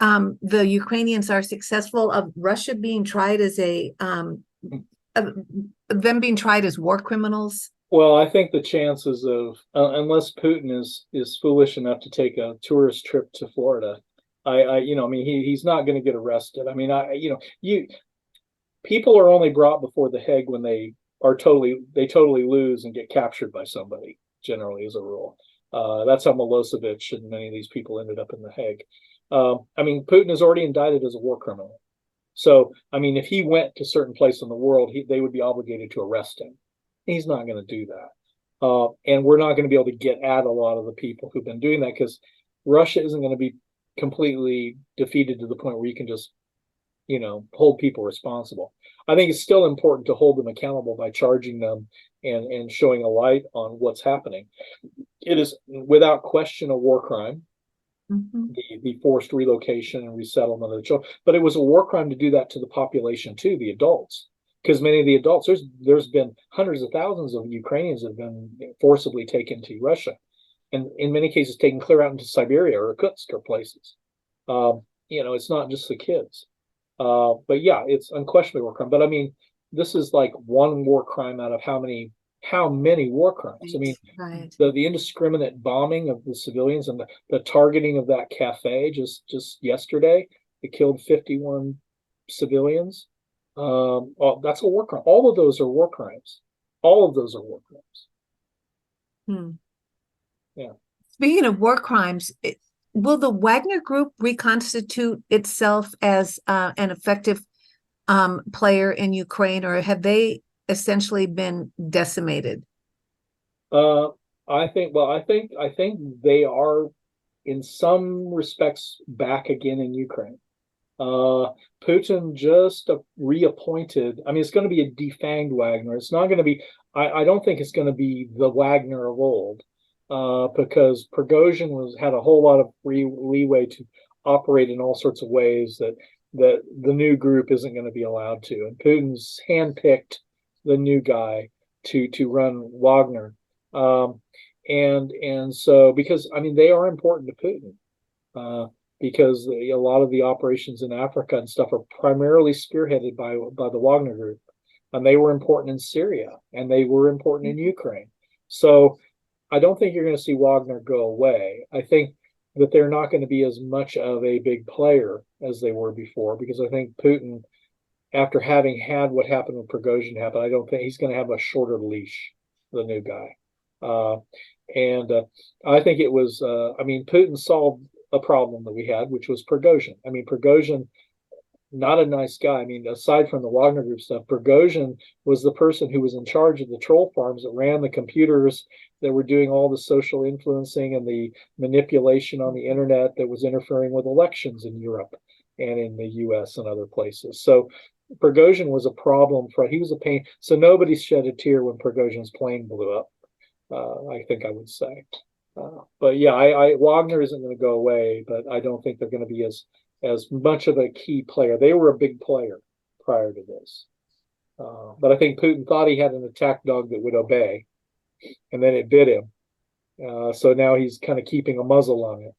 the Ukrainians are successful of Russia being tried as them being tried as war criminals? Well, I think the chances of unless Putin is foolish enough to take a tourist trip to Florida, he's not going to get arrested. I mean, people are only brought before the Hague when they totally lose and get captured by somebody. Generally, as a rule, that's how Milosevic and many of these people ended up in the Hague. Putin is already indicted as a war criminal. So, if he went to a certain place in the world, they would be obligated to arrest him. He's not going to do that. And we're not going to be able to get at a lot of the people who've been doing that because Russia isn't going to be completely defeated to the point where you can just, hold people responsible. I think it's still important to hold them accountable by charging them and showing a light on what's happening. It is without question a war crime. Mhm. the forced relocation and resettlement of the children. But it was a war crime to do that to the population too, the adults, because many of the adults, there's been hundreds of thousands of Ukrainians that have been forcibly taken to Russia, and in many cases taken clear out into Siberia or Irkutsk or places. It's not just the kids. But yeah, it's unquestionably war crime. But I mean, this is like one war crime out of how many war crimes? I mean, Right. the indiscriminate bombing of the civilians and the targeting of that cafe just yesterday, it killed 51 civilians. That's a war crime. All of those are war crimes. All of those are war crimes. Hmm. Yeah. Speaking of war crimes, will the Wagner Group reconstitute itself as an effective player in Ukraine, or have they essentially been decimated? I think they are in some respects back again in Ukraine. Putin just reappointed. I mean, it's going to be a defanged Wagner. It's not going to be. I don't think it's going to be the Wagner of old, because Prigozhin had a whole lot of leeway to operate in all sorts of ways that the new group isn't going to be allowed to. And Putin's handpicked the new guy to run Wagner. And so, because I mean they are important to Putin, because a lot of the operations in Africa and stuff are primarily spearheaded by the Wagner Group, and they were important in Syria and they were important in Ukraine. So I don't think you're going to see Wagner go away. I think that they're not going to be as much of a big player as they were before, because I think Putin, after having had what happened when Prigozhin happened, I don't think he's going to have a shorter leash, the new guy. And I think it was, I mean, Putin solved a problem that we had, which was Prigozhin. I mean, Prigozhin, not a nice guy. I mean, aside from the Wagner Group stuff, Prigozhin was the person who was in charge of the troll farms that ran the computers that were doing all the social influencing and the manipulation on the internet that was interfering with elections in Europe and in the US and other places. So Prigozhin was a problem he was a pain. So nobody shed a tear when Prigozhin's plane blew up. I think I would say. But yeah, Wagner isn't going to go away, but I don't think they're going to be as much of a key player. They were a big player prior to this. But I think Putin thought he had an attack dog that would obey, and then it bit him. So now he's kind of keeping a muzzle on it.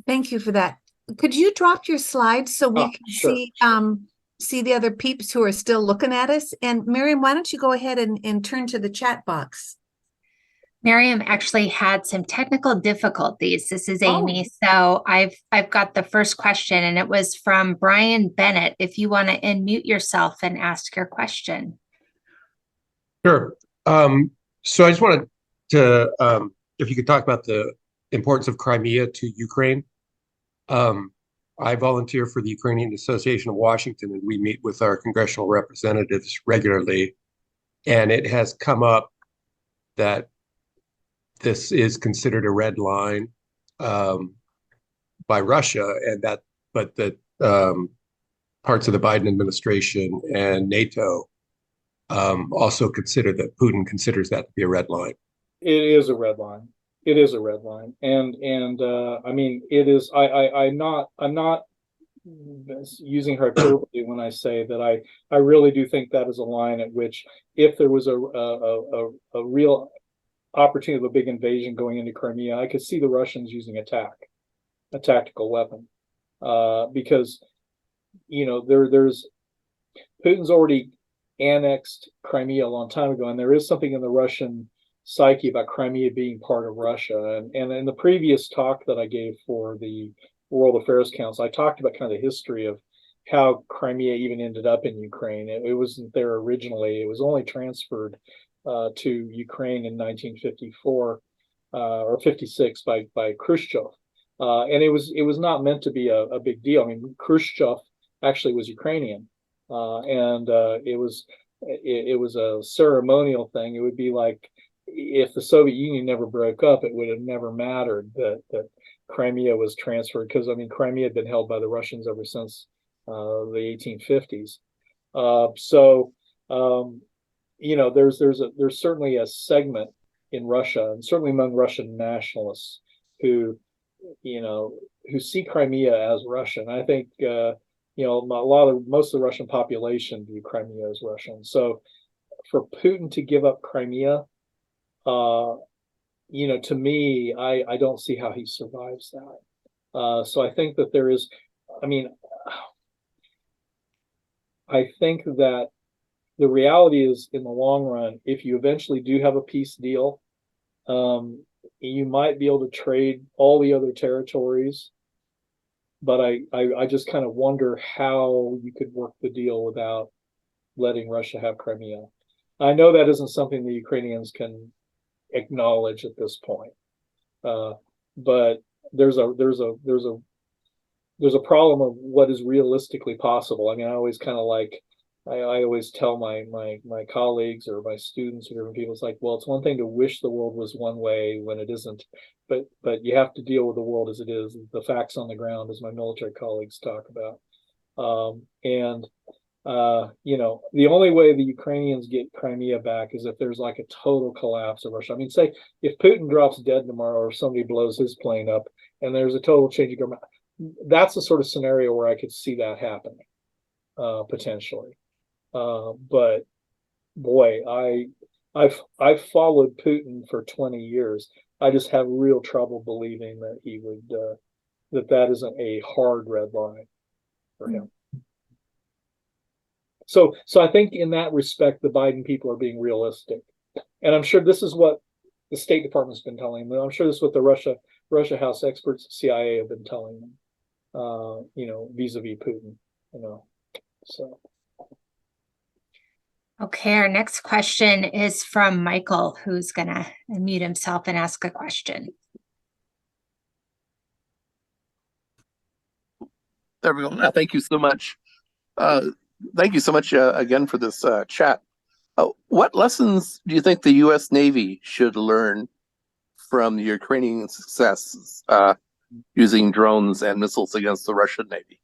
Thank you for that. Could you drop your slides so we can Sure. see the other peeps who are still looking at us? And Miriam, why don't you go ahead and turn to the chat box? Miriam actually had some technical difficulties. This is Amy. Oh. So I've got the first question, and it was from Brian Bennett. If you want to unmute yourself and ask your question. Sure. So I just wanted to, if you could talk about the importance of Crimea to Ukraine. I volunteer for the Ukrainian Association of Washington, and we meet with our congressional representatives regularly. And it has come up that this is considered a red line by Russia, and but that parts of the Biden administration and NATO also consider that Putin considers that to be a red line. It is a red line. It is a red line, and I mean, it is. I'm not using hyperbole when I say that I really do think that is a line at which, if there was a real opportunity of a big invasion going into Crimea, I could see the Russians using a tactical weapon, because there's Putin's already annexed Crimea a long time ago, and there is something in the Russian psyche about Crimea being part of Russia. And in the previous talk that I gave for the World Affairs Council, I talked about kind of the history of how Crimea even ended up in Ukraine. It wasn't there originally. It was only transferred to Ukraine in 1954 or 56 by Khrushchev. And it was not meant to be a big deal. I mean, Khrushchev actually was Ukrainian, and it was a ceremonial thing. It would be like if the Soviet Union never broke up, it would have never mattered that Crimea was transferred, because I mean Crimea had been held by the Russians ever since the 1850s. There's certainly a segment in Russia, and certainly among Russian nationalists, who, who see Crimea as Russian. I think, most of the Russian population view Crimea as Russian. So for Putin to give up Crimea, to me, I don't see how he survives that. So I think that there is, I think that the reality is, in the long run, if you eventually do have a peace deal, you might be able to trade all the other territories. But I just kind of wonder how you could work the deal without letting Russia have Crimea. I know that isn't something the Ukrainians can acknowledge at this point, but there's a problem of what is realistically possible. I mean, I always kind of like, I always tell my colleagues or my students or different people, it's like, well, it's one thing to wish the world was one way when it isn't, but you have to deal with the world as it is, the facts on the ground, as my military colleagues talk about. The only way the Ukrainians get Crimea back is if there's like a total collapse of Russia. I mean, say if Putin drops dead tomorrow or somebody blows his plane up and there's a total change of government, that's the sort of scenario where I could see that happening, potentially. But boy, I've followed Putin for 20 years. I just have real trouble believing that he would that isn't a hard red line for him. So I think in that respect, the Biden people are being realistic, and I'm sure this is what the State Department's been telling them. I'm sure this is what the Russia House experts, CIA, have been telling them. Vis-a-vis Putin. So. Okay, our next question is from Michael, who's going to unmute himself and ask a question. There we go. Thank you so much. Thank you so much again for this chat. What lessons do you think the U.S. Navy should learn from the Ukrainian success using drones and missiles against the Russian Navy?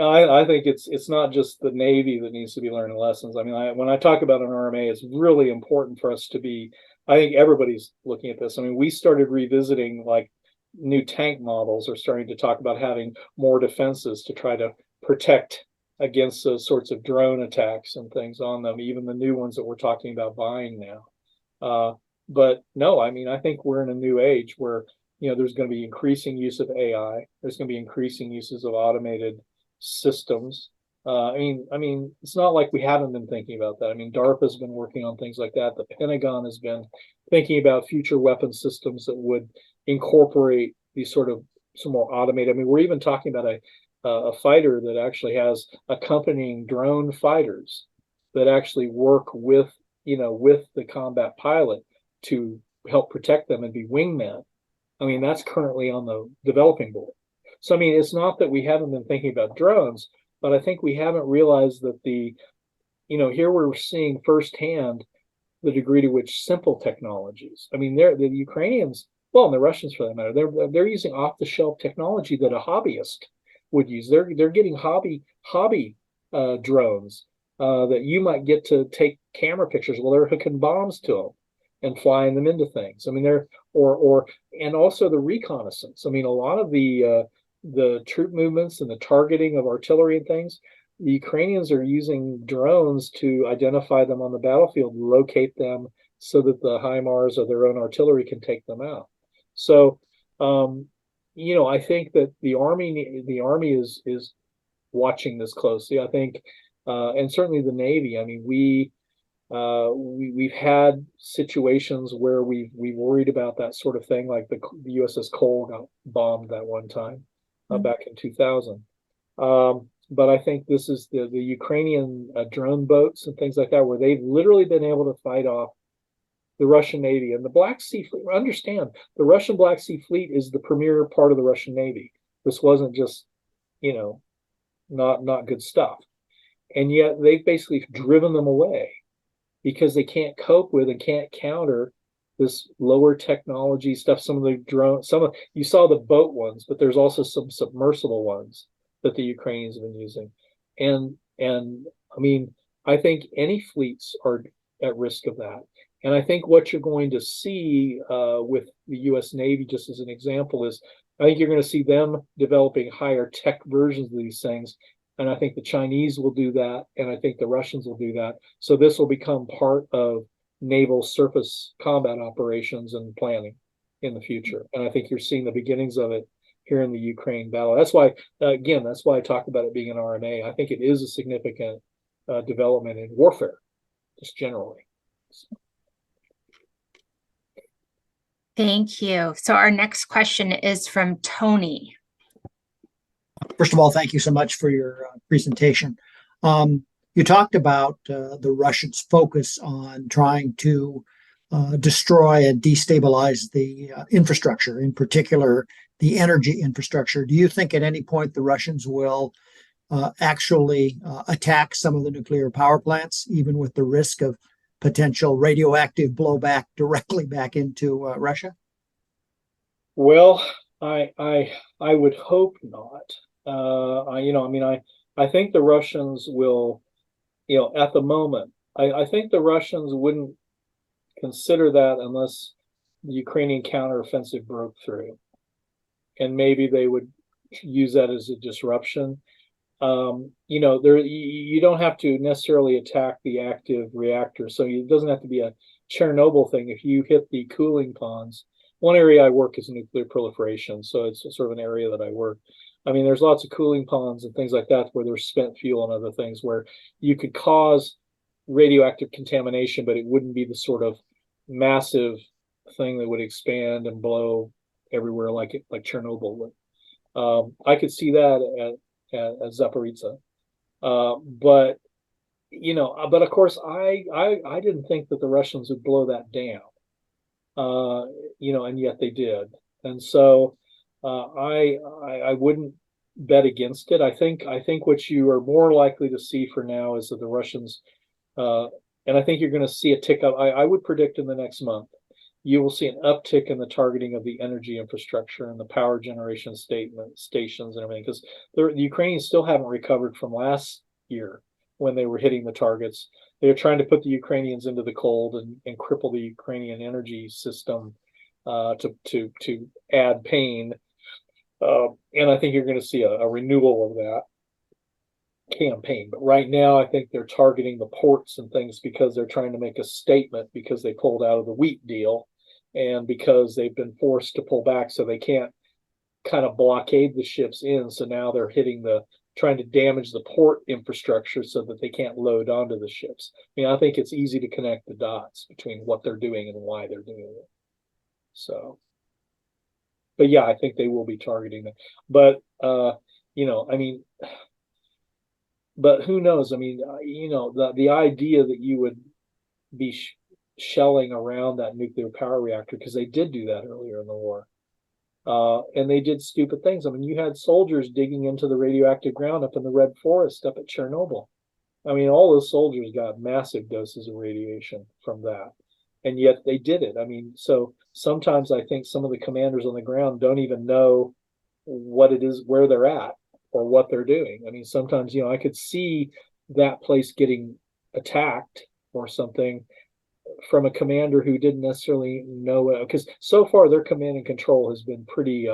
I think it's not just the Navy that needs to be learning lessons. I mean, when I talk about an RMA, it's really important for us to be, I think everybody's looking at this. I mean, we started revisiting like new tank models are starting to talk about having more defenses to try to protect against those sorts of drone attacks and things on them, even the new ones that we're talking about buying now. But no, I mean, I think we're in a new age where, there's going to be increasing use of AI. There's going to be increasing uses of automated systems. I mean, it's not like we haven't been thinking about that. I mean, DARPA's been working on things like that. The Pentagon has been thinking about future weapon systems that would incorporate these sort of some more automated. I mean, we're even talking about a fighter that actually has accompanying drone fighters that actually work with the combat pilot to help protect them and be wingmen. I mean, that's currently on the developing board. So, I mean, it's not that we haven't been thinking about drones, but I think we haven't realized that here we're seeing firsthand the degree to which simple technologies. I mean, the Ukrainians, well, and the Russians for that matter, they're using off-the-shelf technology that a hobbyist would use. They're getting hobby drones that you might get to take camera pictures. Well, they're hooking bombs to them and flying them into things. I mean, and also the reconnaissance. I mean, a lot of the troop movements and the targeting of artillery and things, the Ukrainians are using drones to identify them on the battlefield, locate them so that the HIMARS or their own artillery can take them out. So, I think that the Army is watching this closely. I think, and certainly the Navy. I mean, we've had situations where we've worried about that sort of thing, like the USS Cole got bombed that one time back in 2000. But I think this is the Ukrainian drone boats and things like that, where they've literally been able to fight off the Russian Navy and the Black Sea Fleet. Understand, the Russian Black Sea Fleet is the premier part of the Russian Navy. This wasn't just, not good stuff. And yet they've basically driven them away because they can't cope with and can't counter this lower technology stuff. Some of the drones, you saw the boat ones, but there's also some submersible ones that the Ukrainians have been using. And I mean, I think any fleets are at risk of that. And I think what you're going to see with the US Navy, just as an example, is I think you're going to see them developing higher tech versions of these things. And I think the Chinese will do that. And I think the Russians will do that. So this will become part of naval surface combat operations and planning in the future. And I think you're seeing the beginnings of it here in the Ukraine battle. That's why, again, that's why I talked about it being an RMA. I think it is a significant development in warfare, just generally. Thank you. So our next question is from Tony. First of all, thank you so much for your presentation. You talked about the Russians' focus on trying to destroy and destabilize the infrastructure, in particular, the energy infrastructure. Do you think at any point the Russians will actually attack some of the nuclear power plants, even with the risk of potential radioactive blowback directly back into Russia? Well, I would hope not. I think the Russians will, at the moment, I think the Russians wouldn't consider that unless the Ukrainian counteroffensive broke through, and maybe they would use that as a disruption. You don't have to necessarily attack the active reactor, so it doesn't have to be a Chernobyl thing. If you hit the cooling ponds, one area I work is nuclear proliferation, so it's sort of an area that I work. I mean, there's lots of cooling ponds and things like that where there's spent fuel and other things where you could cause radioactive contamination, but it wouldn't be the sort of massive thing that would expand and blow everywhere like Chernobyl would. I could see that at Zaporizhzhia, but of course I didn't think that the Russians would blow that down, and yet they did, and so I wouldn't bet against it. I think what you are more likely to see for now is that the Russians, and I think you're going to see a tick up. I would predict in the next month you will see an uptick in the targeting of the energy infrastructure and the power generation stations and everything, because the Ukrainians still haven't recovered from last year when they were hitting the targets. They're trying to put the Ukrainians into the cold and cripple the Ukrainian energy system to add pain. And I think you're going to see a renewal of that campaign. But right now, I think they're targeting the ports and things because they're trying to make a statement because they pulled out of the wheat deal and because they've been forced to pull back, so they can't kind of blockade the ships in. So now they're trying to damage the port infrastructure so that they can't load onto the ships. I mean, I think it's easy to connect the dots between what they're doing and why they're doing it. So, but yeah, I think they will be targeting them. But, but who knows? I mean, the idea that you would be shelling around that nuclear power reactor, because they did do that earlier in the war. And they did stupid things. I mean, you had soldiers digging into the radioactive ground up in the Red Forest up at Chernobyl. I mean, all those soldiers got massive doses of radiation from that. And yet they did it. I mean, so sometimes I think some of the commanders on the ground don't even know what it is, where they're at or what they're doing. I mean, sometimes, I could see that place getting attacked or something from a commander who didn't necessarily know, because so far their command and control has been pretty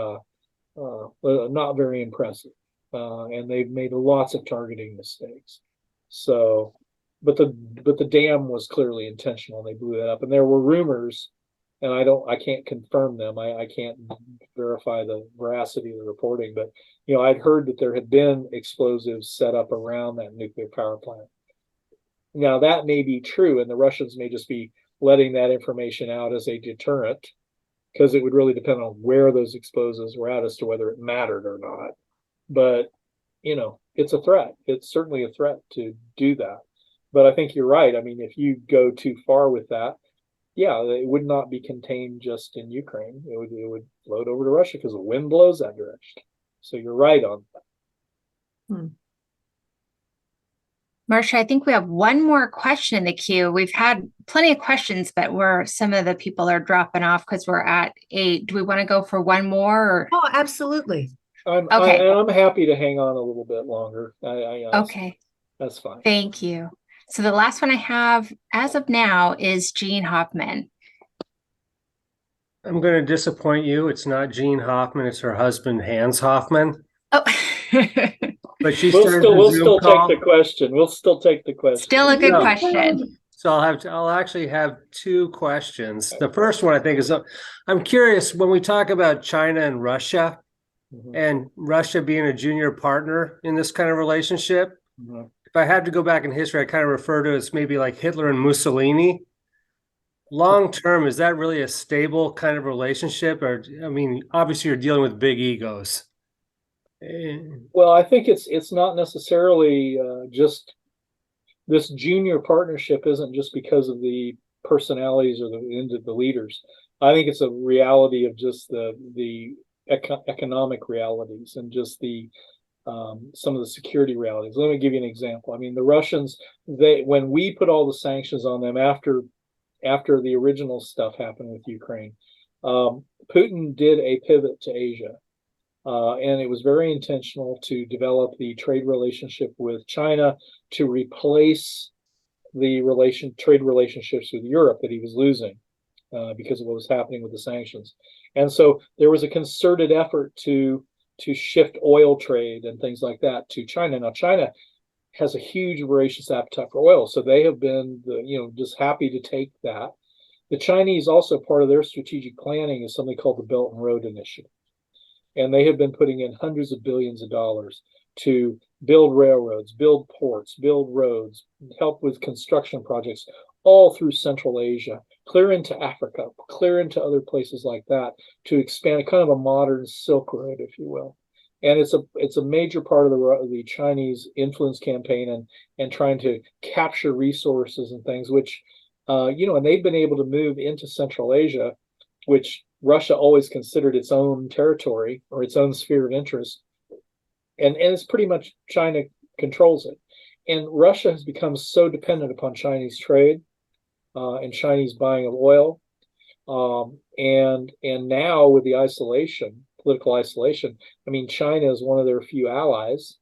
not very impressive, and they've made lots of targeting mistakes. So, but the dam was clearly intentional. They blew that up, and there were rumors, and I can't confirm them. I can't verify the veracity of the reporting, but I'd heard that there had been explosives set up around that nuclear power plant. Now, that may be true, and the Russians may just be letting that information out as a deterrent, because it would really depend on where those explosives were at as to whether it mattered or not. But, it's a threat. It's certainly a threat to do that. But I think you're right. I mean, if you go too far with that, yeah, it would not be contained just in Ukraine. It would float over to Russia because the wind blows that direction. So you're right on that. Marcia, I think we have one more question in the queue. We've had plenty of questions, but some of the people are dropping off because we're at 8. Do we want to go for one more? Or? Oh, absolutely. Okay. I'm happy to hang on a little bit longer. Okay. That's fine. Thank you. So the last one I have as of now is Jean Hoffman. I'm going to disappoint you. It's not Jean Hoffman. It's her husband, Hans Hoffman. Oh, But she We'll started still the we'll Zoom still call. take the question. We'll still take the question. still a good Yeah. question. So I'll actually have two questions. The first one I think is, I'm curious when we talk about China and Russia, Mhm. and Russia being a junior partner in this kind of relationship. Mhm. If I had to go back in history, I kind of refer to it as maybe like Hitler and Mussolini. Long term, is that really a stable kind of relationship? Or, I mean, obviously you're dealing with big egos. Well, I think it's not necessarily just this junior partnership isn't just because of the personalities or the leaders. I think it's a reality of just the economic realities and just the some of the security realities. Let me give you an example. I mean, the Russians, when we put all the sanctions on them after the original stuff happened with Ukraine, Putin did a pivot to Asia. And it was very intentional to develop the trade relationship with China to replace the trade relationships with Europe that he was losing because of what was happening with the sanctions. And so there was a concerted effort to shift oil trade and things like that to China. Now, China has a huge voracious appetite for oil, so they have been just happy to take that. The Chinese also, part of their strategic planning is something called the Belt and Road Initiative. And they have been putting in hundreds of billions of dollars to build railroads, build ports, build roads, help with construction projects all through Central Asia, clear into Africa, clear into other places like that to expand kind of a modern Silk Road, if you will. And it's a major part of the Chinese influence campaign and trying to capture resources and things, which and they've been able to move into Central Asia, which Russia always considered its own territory or its own sphere of interest. And it's pretty much China controls it. And Russia has become so dependent upon Chinese trade and Chinese buying of oil. And now with the political isolation, I mean, China is one of their few allies.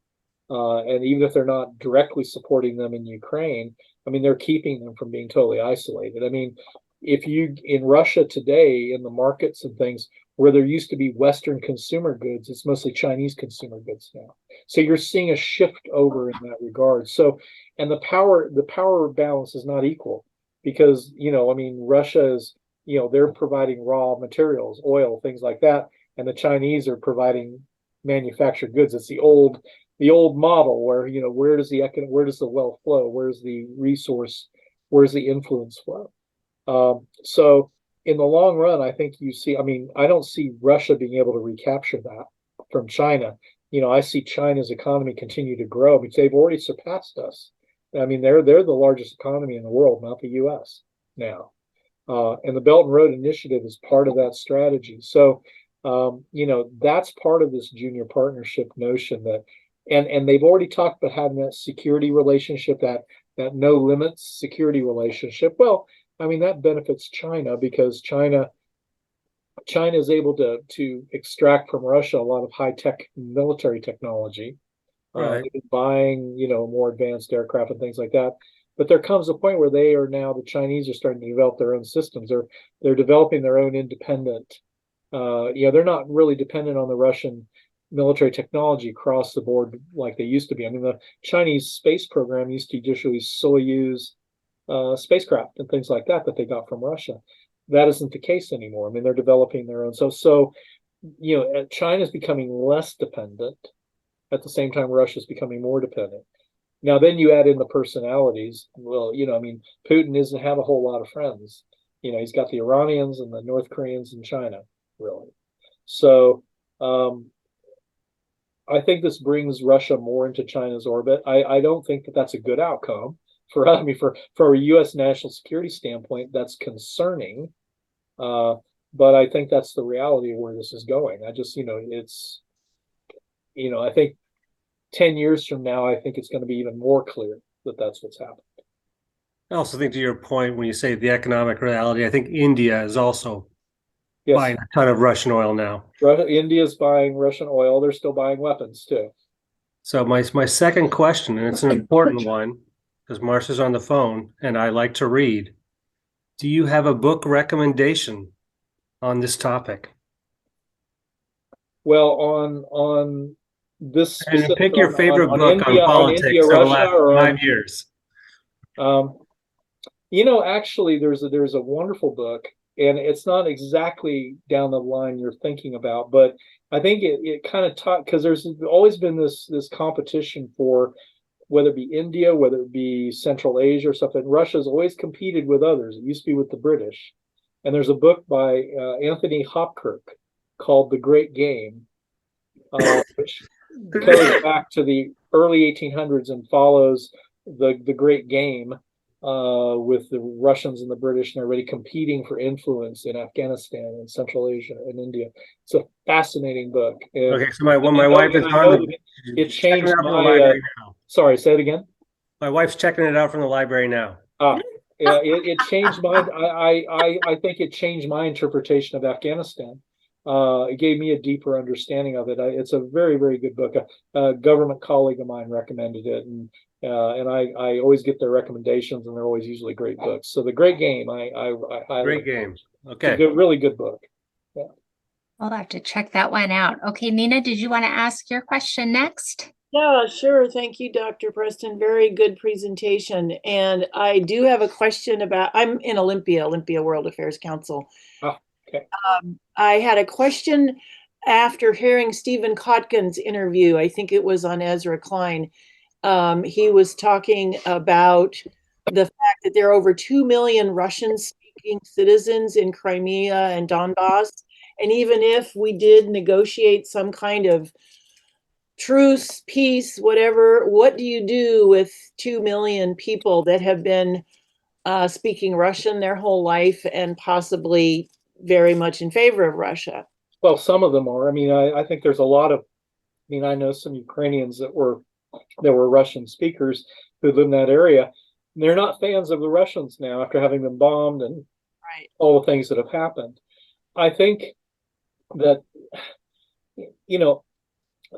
And even if they're not directly supporting them in Ukraine, I mean, they're keeping them from being totally isolated. I mean, in Russia today, in the markets and things where there used to be Western consumer goods, it's mostly Chinese consumer goods now. So you're seeing a shift over in that regard. So, and the power balance is not equal because, I mean, Russia is, they're providing raw materials, oil, things like that. And the Chinese are providing manufactured goods. It's the old model where, where does the wealth flow? Where's the resource? Where's the influence flow? So in the long run, I think I don't see Russia being able to recapture that from China. I see China's economy continue to grow because they've already surpassed us. I mean, they're the largest economy in the world, not the US now. And the Belt and Road Initiative is part of that strategy. So, that's part of this junior partnership notion and they've already talked about having that security relationship, that no limits security relationship. Well, I mean, that benefits China because China is able to extract from Russia a lot of high-tech military technology, Right. buying, more advanced aircraft and things like that. But there comes a point where the Chinese are starting to develop their own systems. They're developing their own independent, they're not really dependent on the Russian military technology across the board like they used to be. I mean, the Chinese space program used to just use Soyuz spacecraft and things like that they got from Russia. That isn't the case anymore. I mean, they're developing their own. So China's becoming less dependent. At the same time, Russia's becoming more dependent. Now, then you add in the personalities. Well, I mean, Putin doesn't have a whole lot of friends. He's got the Iranians and the North Koreans in China, really. So I think this brings Russia more into China's orbit. I don't think that that's a good outcome. For a U.S. national security standpoint, that's concerning. But I think that's the reality of where this is going. I just, I think 10 years from now, I think it's going to be even more clear that that's what's happened. I also think to your point, when you say the economic reality, I think India is also buying a ton of Russian oil now. India's buying Russian oil. They're still buying weapons too. So my second question, and it's an important one, because Marcia's on the phone and I like to read. Do you have a book recommendation on this topic? Well, on this And specific pick your favorite on book on India, politics over the Russia, last or 5 years. Actually, there's a wonderful book, and it's not exactly down the line you're thinking about, but I think it kind of taught, because there's always been this competition for whether it be India, whether it be Central Asia or something. Russia's always competed with others. It used to be with the British. And there's a book by Anthony Hopkirk called The Great Game, which goes back to the early 1800s and follows the Great Game with the Russians and the British and everybody competing for influence in Afghanistan and Central Asia and India. It's a fascinating book. And Okay, so my wife is on. It changed checking it out from the my. library now. Sorry, say it again. My wife's checking it out from the library now. Yeah, it changed my. I think it changed my interpretation of Afghanistan. It gave me a deeper understanding of it. It's a very, very good book. A government colleague of mine recommended it, and I always get their recommendations, and they're always usually great books. So The Great Game, I Great game. Okay. It's a really good book. Yeah. I'll have to check that one out. Okay, Nina, did you want to ask your question next? Yeah, sure. Thank you, Dr. Preston. Very good presentation. And I do have a question about, I'm in Olympia World Affairs Council. Oh, okay. I had a question after hearing Stephen Kotkin's interview. I think it was on Ezra Klein. He was talking about the fact that there are over 2 million Russian-speaking citizens in Crimea and Donbass. And even if we did negotiate some kind of truce, peace, whatever, what do you do with 2 million people that have been speaking Russian their whole life and possibly very much in favor of Russia? Well, some of them are. I mean, I think there's a lot of. I mean, I know some Ukrainians that were Russian speakers who live in that area. They're not fans of the Russians now after having been bombed and all the things that have happened. I think that,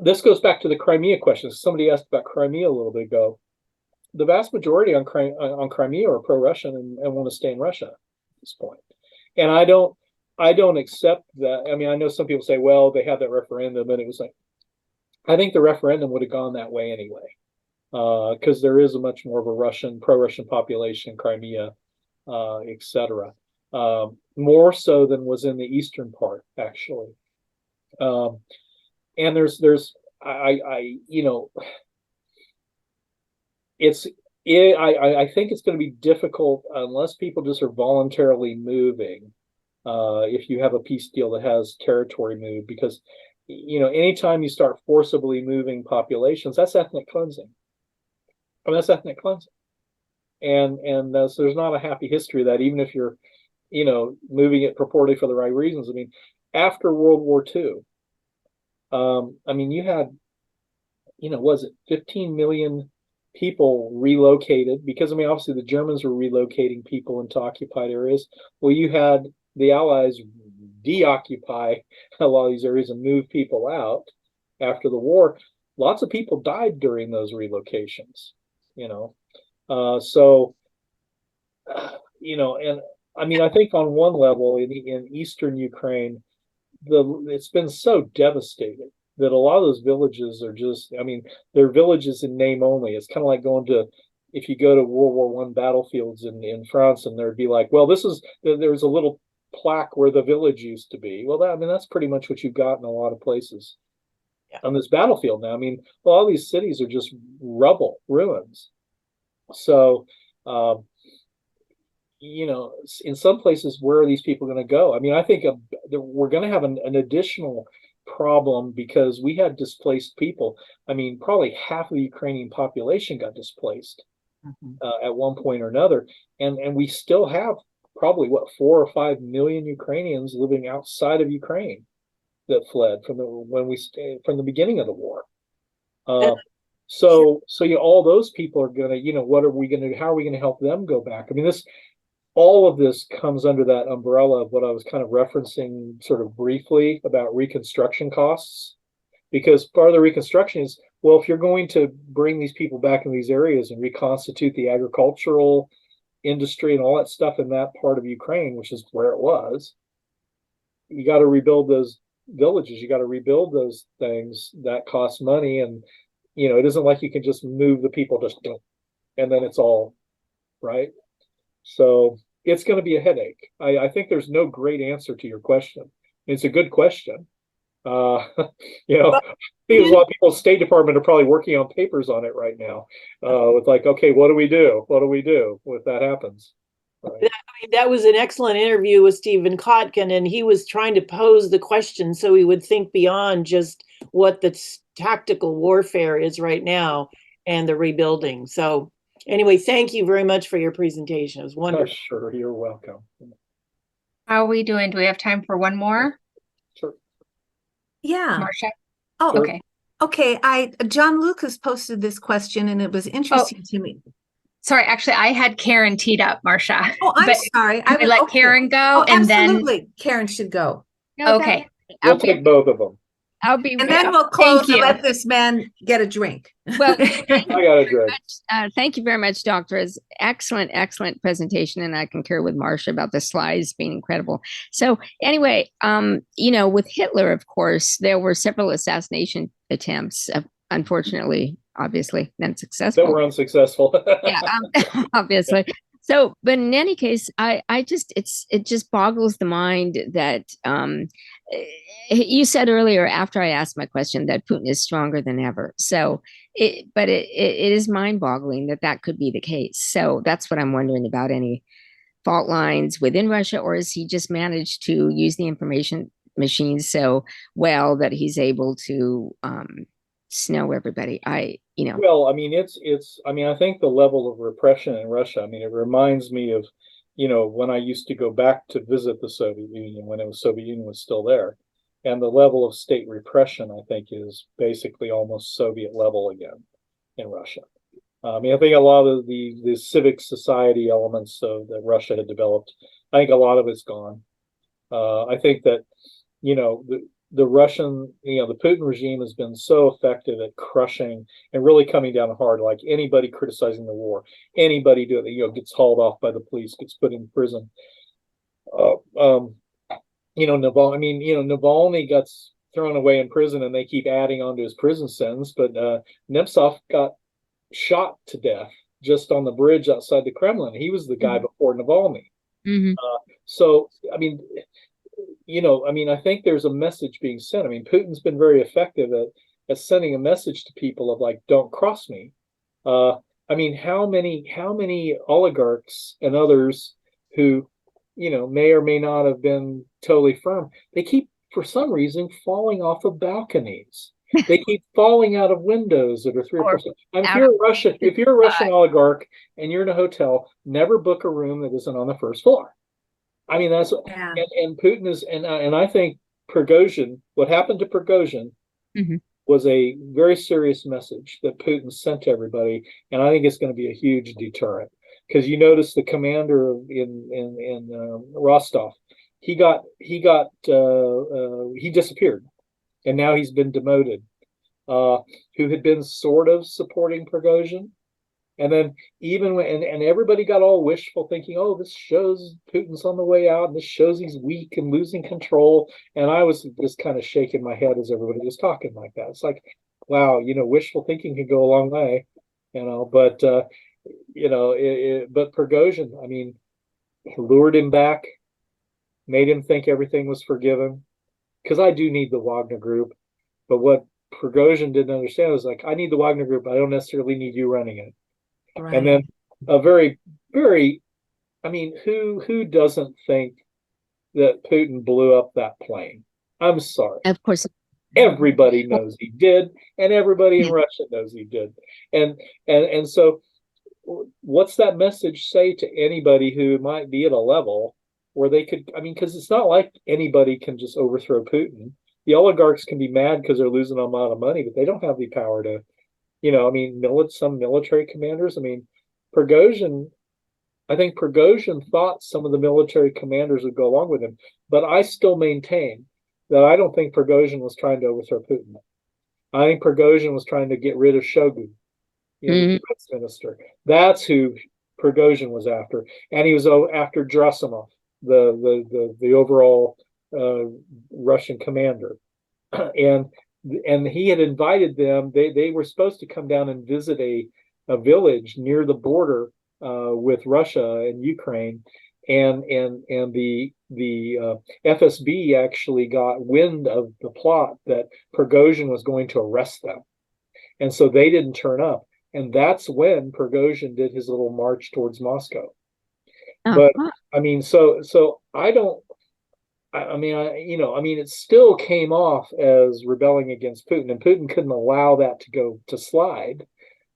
this goes back to the Crimea question. Somebody asked about Crimea a little bit ago. The vast majority on Crimea are pro-Russian and want to stay in Russia at this point. And I don't accept that. I mean, I know some people say, well, they had that referendum and it was like, I think the referendum would have gone that way anyway, because there is a much more of a pro-Russian population in Crimea, etc. More so than was in the eastern part, actually. And I think it's going to be difficult unless people just are voluntarily moving. If you have a peace deal that has territory moved, because anytime you start forcibly moving populations, that's ethnic cleansing. I mean, that's ethnic cleansing, and so there's not a happy history of that. Even if you're, moving it purportedly for the right reasons. I mean, after World War II, I mean, you had, was it 15 million people relocated? Because I mean, obviously the Germans were relocating people into occupied areas. Well, you had the Allies deoccupy a lot of these areas and move people out after the war. Lots of people died during those relocations, and I mean, I think on one level in eastern Ukraine, it's been so devastating that a lot of those villages are just, I mean, they're villages in name only. It's kind of like if you go to World War I battlefields in France, and there'd be like, well, there's a little plaque where the village used to be. Well, that's pretty much what you've got in a lot of places on this battlefield now. I mean, a lot of these cities are just rubble, ruins. So, in some places, where are these people going to go? I mean, I think we're going to have an additional problem because we had displaced people. I mean, probably half of the Ukrainian population got displaced at one point or another, and we still have probably 4 or 5 million Ukrainians living outside of Ukraine that fled from the beginning of the war. So all those people are going to, what are we going to? How are we going to help them go back? I mean, all of this comes under that umbrella of what I was kind of referencing sort of briefly about reconstruction costs, because part of the reconstruction is well, if you're going to bring these people back in these areas and reconstitute the agricultural industry and all that stuff in that part of Ukraine, which is where it was, you got to rebuild those villages. You got to rebuild those things. That costs money, and it isn't like you can just move the people just and then it's all right. So it's going to be a headache. I think there's no great answer to your question. It's a good question. I think there's a lot of people, State Department are probably working on papers on it right now. With like, okay, what do we do? What do we do if that happens? Right. That was an excellent interview with Stephen Kotkin, and he was trying to pose the question so we would think beyond just what the tactical warfare is right now and the rebuilding. So anyway, thank you very much for your presentation. It was wonderful. Sure, you're welcome. How are we doing? Do we have time for one more? Sure. Yeah. Marcia? Oh, Sure. Okay. Okay. John Lucas posted this question and it was interesting to me. Sorry, actually, I had Karen teed up, Marcia. Oh, I'm But sorry. can we let Karen go, Oh, and then absolutely. Karen should go. okay. We'll take both of them. I'll be. And then we'll close and you. let this man get a drink. Well, I got a drink. thank you very much, Doctors. Excellent, excellent presentation, and I concur with Marcia about the slides being incredible. So, anyway, with Hitler, of course, there were several assassination attempts. Unfortunately, obviously, unsuccessful. That were unsuccessful. Yeah, obviously. So, but in any case, it just boggles the mind that you said earlier after I asked my question that Putin is stronger than ever. So, it is mind-boggling that could be the case. So that's what I'm wondering about, any fault lines within Russia, or has he just managed to use the information machines so well that he's able to snow everybody? Well, I mean, I think the level of repression in Russia, I mean, it reminds me of, when I used to go back to visit the Soviet Union, when the Soviet Union was still there. And the level of state repression, I think, is basically almost Soviet level again in Russia. I mean, I think a lot of the civic society elements that Russia had developed, I think a lot of it's gone. I think that, the Russian, the Putin regime has been so effective at crushing and really coming down hard. Like anybody criticizing the war, anybody doing it, gets hauled off by the police, gets put in prison. Navalny got thrown away in prison, and they keep adding on to his prison sentence. But Nemtsov got shot to death just on the bridge outside the Kremlin. He was the guy before Navalny. Mm-hmm. So, I mean, I think there's a message being sent. I mean, Putin's been very effective at sending a message to people of like, don't cross me. I mean, how many oligarchs and others who, may or may not have been totally firm, they keep, for some reason, falling off of balconies. They keep falling out of windows that are 3 or 4. And if you're a Russian oligarch and you're in a hotel, never book a room that isn't on the first floor. I mean, that's and Putin is, and I think Prigozhin, what happened to Prigozhin was a very serious message that Putin sent to everybody, and I think it's going to be a huge deterrent. Because you notice the commander in Rostov, he disappeared, and now he's been demoted. Who had been sort of supporting Prigozhin, and then even when and everybody got all wishful thinking, oh, this shows Putin's on the way out, and this shows he's weak and losing control. And I was just kind of shaking my head as everybody was talking like that. It's like, wow, wishful thinking can go a long way, but. But Prigozhin, I mean, lured him back, made him think everything was forgiven. Because I do need the Wagner Group, but what Prigozhin didn't understand was like, I need the Wagner Group, I don't necessarily need you running it. Right. And then a very, very, I mean, who doesn't think that Putin blew up that plane? I'm sorry. Of course. Everybody knows he did, and everybody in Russia knows he did, and so. What's that message say to anybody who might be at a level where they could, I mean, because it's not like anybody can just overthrow Putin. The oligarchs can be mad because they're losing a lot of money, but they don't have the power to, some military commanders. I mean, I think Prigozhin thought some of the military commanders would go along with him, but I still maintain that I don't think Prigozhin was trying to overthrow Putin. I think Prigozhin was trying to get rid of Shogun, the defense minister. That's who Prigozhin was after, and he was after Gerasimov, the overall Russian commander, and he had invited them. They were supposed to come down and visit a village near the border with Russia and Ukraine, and the FSB actually got wind of the plot that Prigozhin was going to arrest them, and so they didn't turn up. And that's when Prigozhin did his little march towards Moscow. But I mean, so I don't. I mean, it still came off as rebelling against Putin, and Putin couldn't allow that to slide.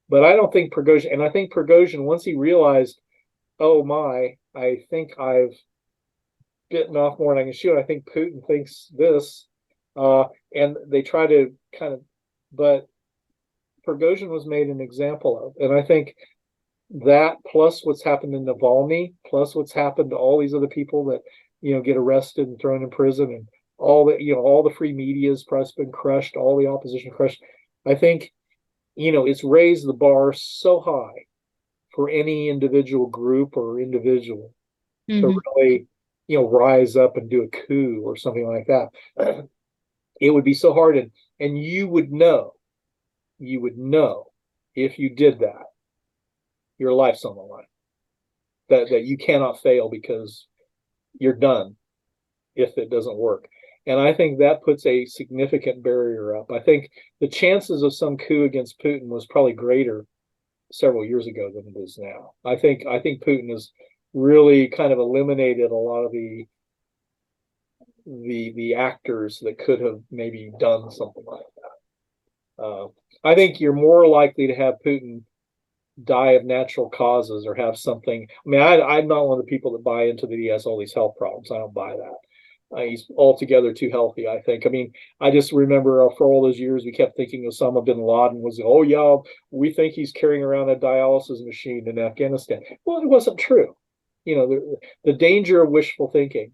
But I don't think Prigozhin, and I think Prigozhin, once he realized, oh my, I think I've bitten off more than I can chew. I think Putin thinks this, and they try to kind of, but Prigozhin was made an example of, and I think that plus what's happened in Navalny, plus what's happened to all these other people that get arrested and thrown in prison, and all the free media's press been crushed, all the opposition crushed. I think it's raised the bar so high for any individual group or individual to really rise up and do a coup or something like that. It would be so hard, and you would know if you did that, your life's on the line, that you cannot fail because you're done if it doesn't work. And I think that puts a significant barrier up. I think the chances of some coup against Putin was probably greater several years ago than it is now. I think Putin has really kind of eliminated a lot of the actors that could have maybe done something like that. I think you're more likely to have Putin die of natural causes or have something. I mean, I'm not one of the people that buy into that he has all these health problems. I don't buy that. He's altogether too healthy, I think. I mean, I just remember for all those years we kept thinking Osama bin Laden was, oh yeah, we think he's carrying around a dialysis machine in Afghanistan. Well, it wasn't true. The danger of wishful thinking.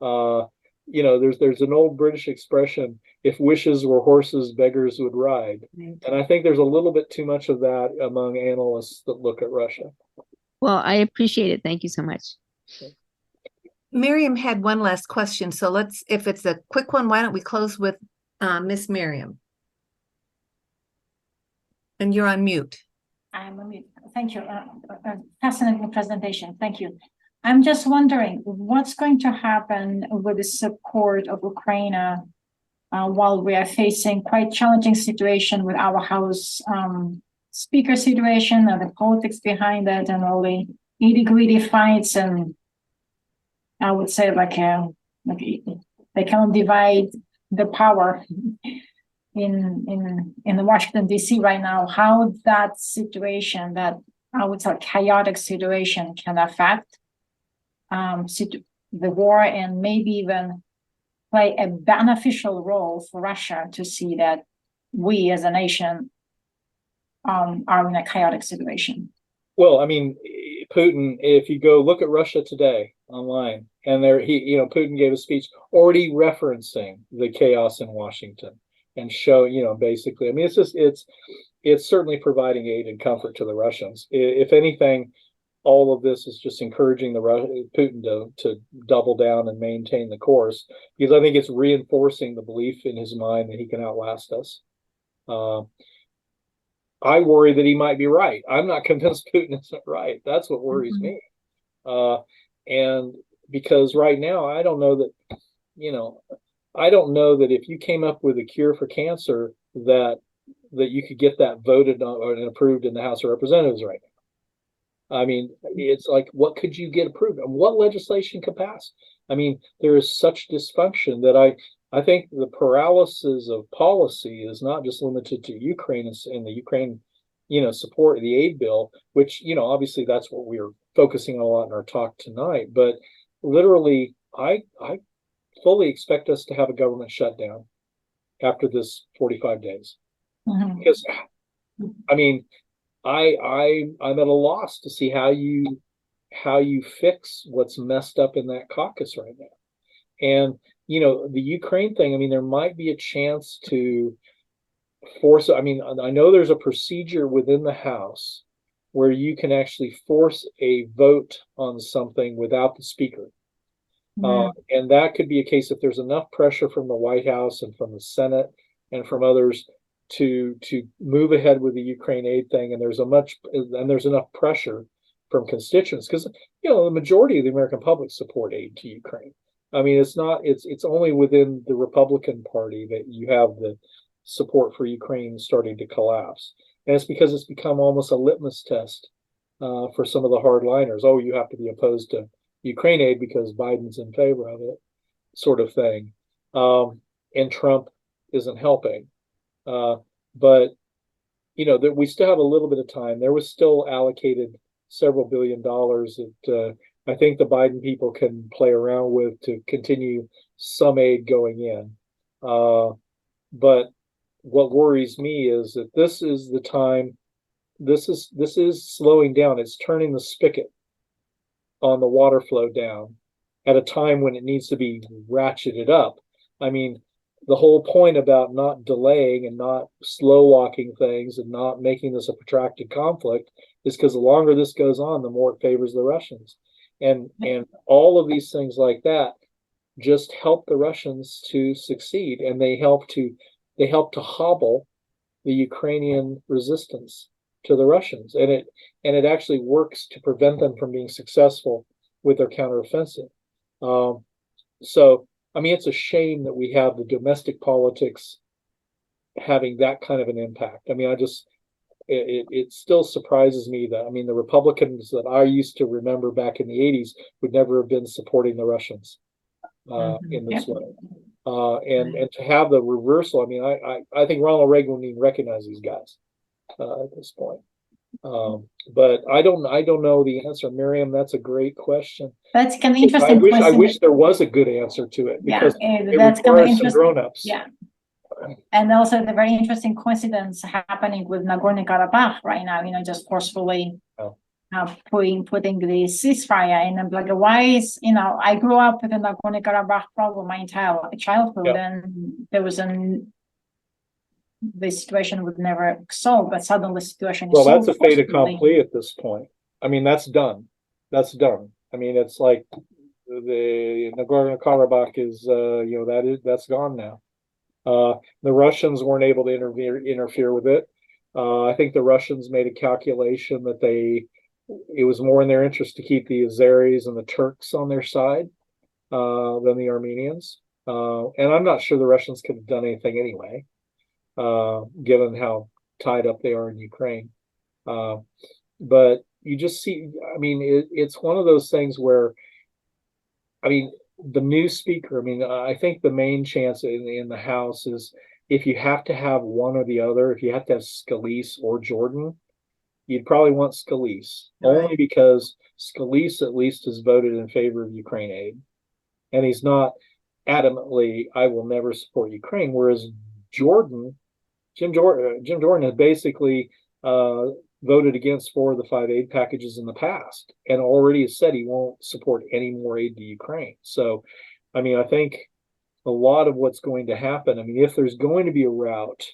There's an old British expression, if wishes were horses, beggars would ride. And I think there's a little bit too much of that among analysts that look at Russia. Well, I appreciate it. Thank you so much. Miriam had one last question. So if it's a quick one, why don't we close with Miss Miriam? And you're on mute. I'm on mute. Thank you. Fascinating presentation. Thank you. I'm just wondering what's going to happen with the support of Ukraine while we are facing quite challenging situation with our House Speaker situation and the politics behind that and all the nitty-gritty fights, and I would say like they cannot divide the power in the Washington D.C. right now. How that situation, that I would say chaotic situation, can affect the war and maybe even play a beneficial role for Russia to see that we as a nation are in a chaotic situation. Well, I mean, Putin, if you go look at Russia Today online, and Putin gave a speech already referencing the chaos in Washington and basically, I mean, it's certainly providing aid and comfort to the Russians. If anything, all of this is just encouraging Putin to double down and maintain the course, because I think it's reinforcing the belief in his mind that he can outlast us. I worry that he might be right. I'm not convinced Putin isn't right. That's what worries me. And because right now, I don't know that if you came up with a cure for cancer, that you could get that voted on and approved in the House of Representatives right now. I mean, it's like, what could you get approved? And what legislation could pass? I mean, there is such dysfunction that I think the paralysis of policy is not just limited to Ukraine and the Ukraine, support the aid bill, which, obviously that's what we're focusing on a lot in our talk tonight. But literally, I fully expect us to have a government shutdown after this 45 days. Because, I mean, I'm at a loss to see how you fix what's messed up in that caucus right now. And the Ukraine thing, I mean, there might be a chance to force. I mean, I know there's a procedure within the House where you can actually force a vote on something without the speaker. And that could be a case if there's enough pressure from the White House and from the Senate and from others to move ahead with the Ukraine aid thing, and there's enough pressure from constituents, because the majority of the American public support aid to Ukraine. I mean, it's only within the Republican Party that you have the support for Ukraine starting to collapse, and it's because it's become almost a litmus test for some of the hardliners. Oh, you have to be opposed to Ukraine aid because Biden's in favor of it, sort of thing. And Trump isn't helping. But that we still have a little bit of time. There was still allocated several $billions that I think the Biden people can play around with to continue some aid going in. But what worries me is that this is the time. This is slowing down. It's turning the spigot on the water flow down at a time when it needs to be ratcheted up. I mean, the whole point about not delaying and not slow walking things and not making this a protracted conflict is because the longer this goes on, the more it favors the Russians. And all of these things like that just help the Russians to succeed, and they help to hobble the Ukrainian resistance to the Russians, and it actually works to prevent them from being successful with their counteroffensive. So I mean, it's a shame that we have the domestic politics having that kind of an impact. I mean, it still surprises me that, I mean, the Republicans that I used to remember back in the 80s would never have been supporting the Russians in this way. And to have the reversal, I mean, I think Ronald Reagan wouldn't even recognize these guys at this point. But I don't know the answer, Miriam. That's a great question. That's kind of interesting. I wish there was a good answer to it, because it that's kind of requires some interesting. grown-ups. Yeah. And also the very interesting coincidence happening with Nagorno-Karabakh right now, just forcefully putting the ceasefire. And I'm like, why is, I grew up with the Nagorno-Karabakh problem my entire childhood, and there was the situation would never solve, but suddenly the situation is Well, that's solved a fait accompli at this point. I mean, that's done. That's done. I mean, it's like the Nagorno-Karabakh is, that's gone now. The Russians weren't able to interfere with it. I think the Russians made a calculation that it was more in their interest to keep the Azeris and the Turks on their side than the Armenians. And I'm not sure the Russians could have done anything anyway, given how tied up they are in Ukraine. But you just see, I mean, it's one of those things where, I mean, the new speaker, I mean, I think the main chance in the House is if you have to have one or the other, if you have to have Scalise or Jordan, you'd probably want Scalise, only because Scalise at least has voted in favor of Ukraine aid. And he's not adamantly, I will never support Ukraine, whereas Jim Jordan had basically voted against 4 of the 5 aid packages in the past, and already has said he won't support any more aid to Ukraine. So, I mean, I think a lot of what's going to happen, I mean, if there's going to be a route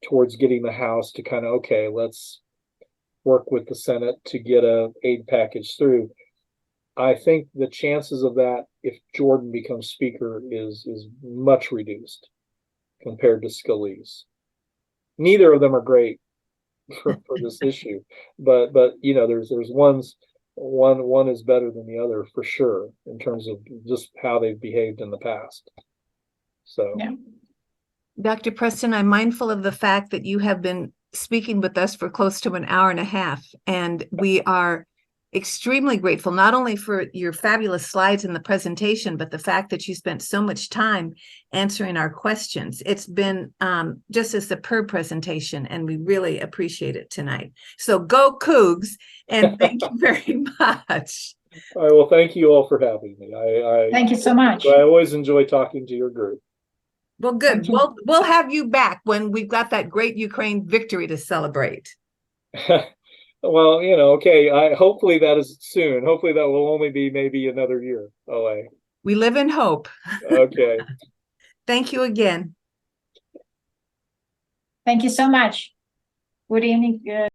towards getting the House to kind of, okay, let's work with the Senate to get a aid package through, I think the chances of that, if Jordan becomes speaker, is much reduced compared to Scalise. Neither of them are great for this issue, but there's one is better than the other for sure in terms of just how they've behaved in the past. So, Dr. Preston, I'm mindful of the fact that you have been speaking with us for close to an hour and a half, and we are extremely grateful, not only for your fabulous slides in the presentation, but the fact that you spent so much time answering our questions. It's been just a superb presentation, and we really appreciate it tonight. So go Cougs, and thank you very much. All right, well, thank you all for having me. Thank you so much. I always enjoy talking to your group. Well, good. We'll have you back when we've got that great Ukraine victory to celebrate. Well, okay. Hopefully that is soon. Hopefully that will only be maybe another year away. We live in hope. Okay. Thank you again. Thank you so much. Good evening.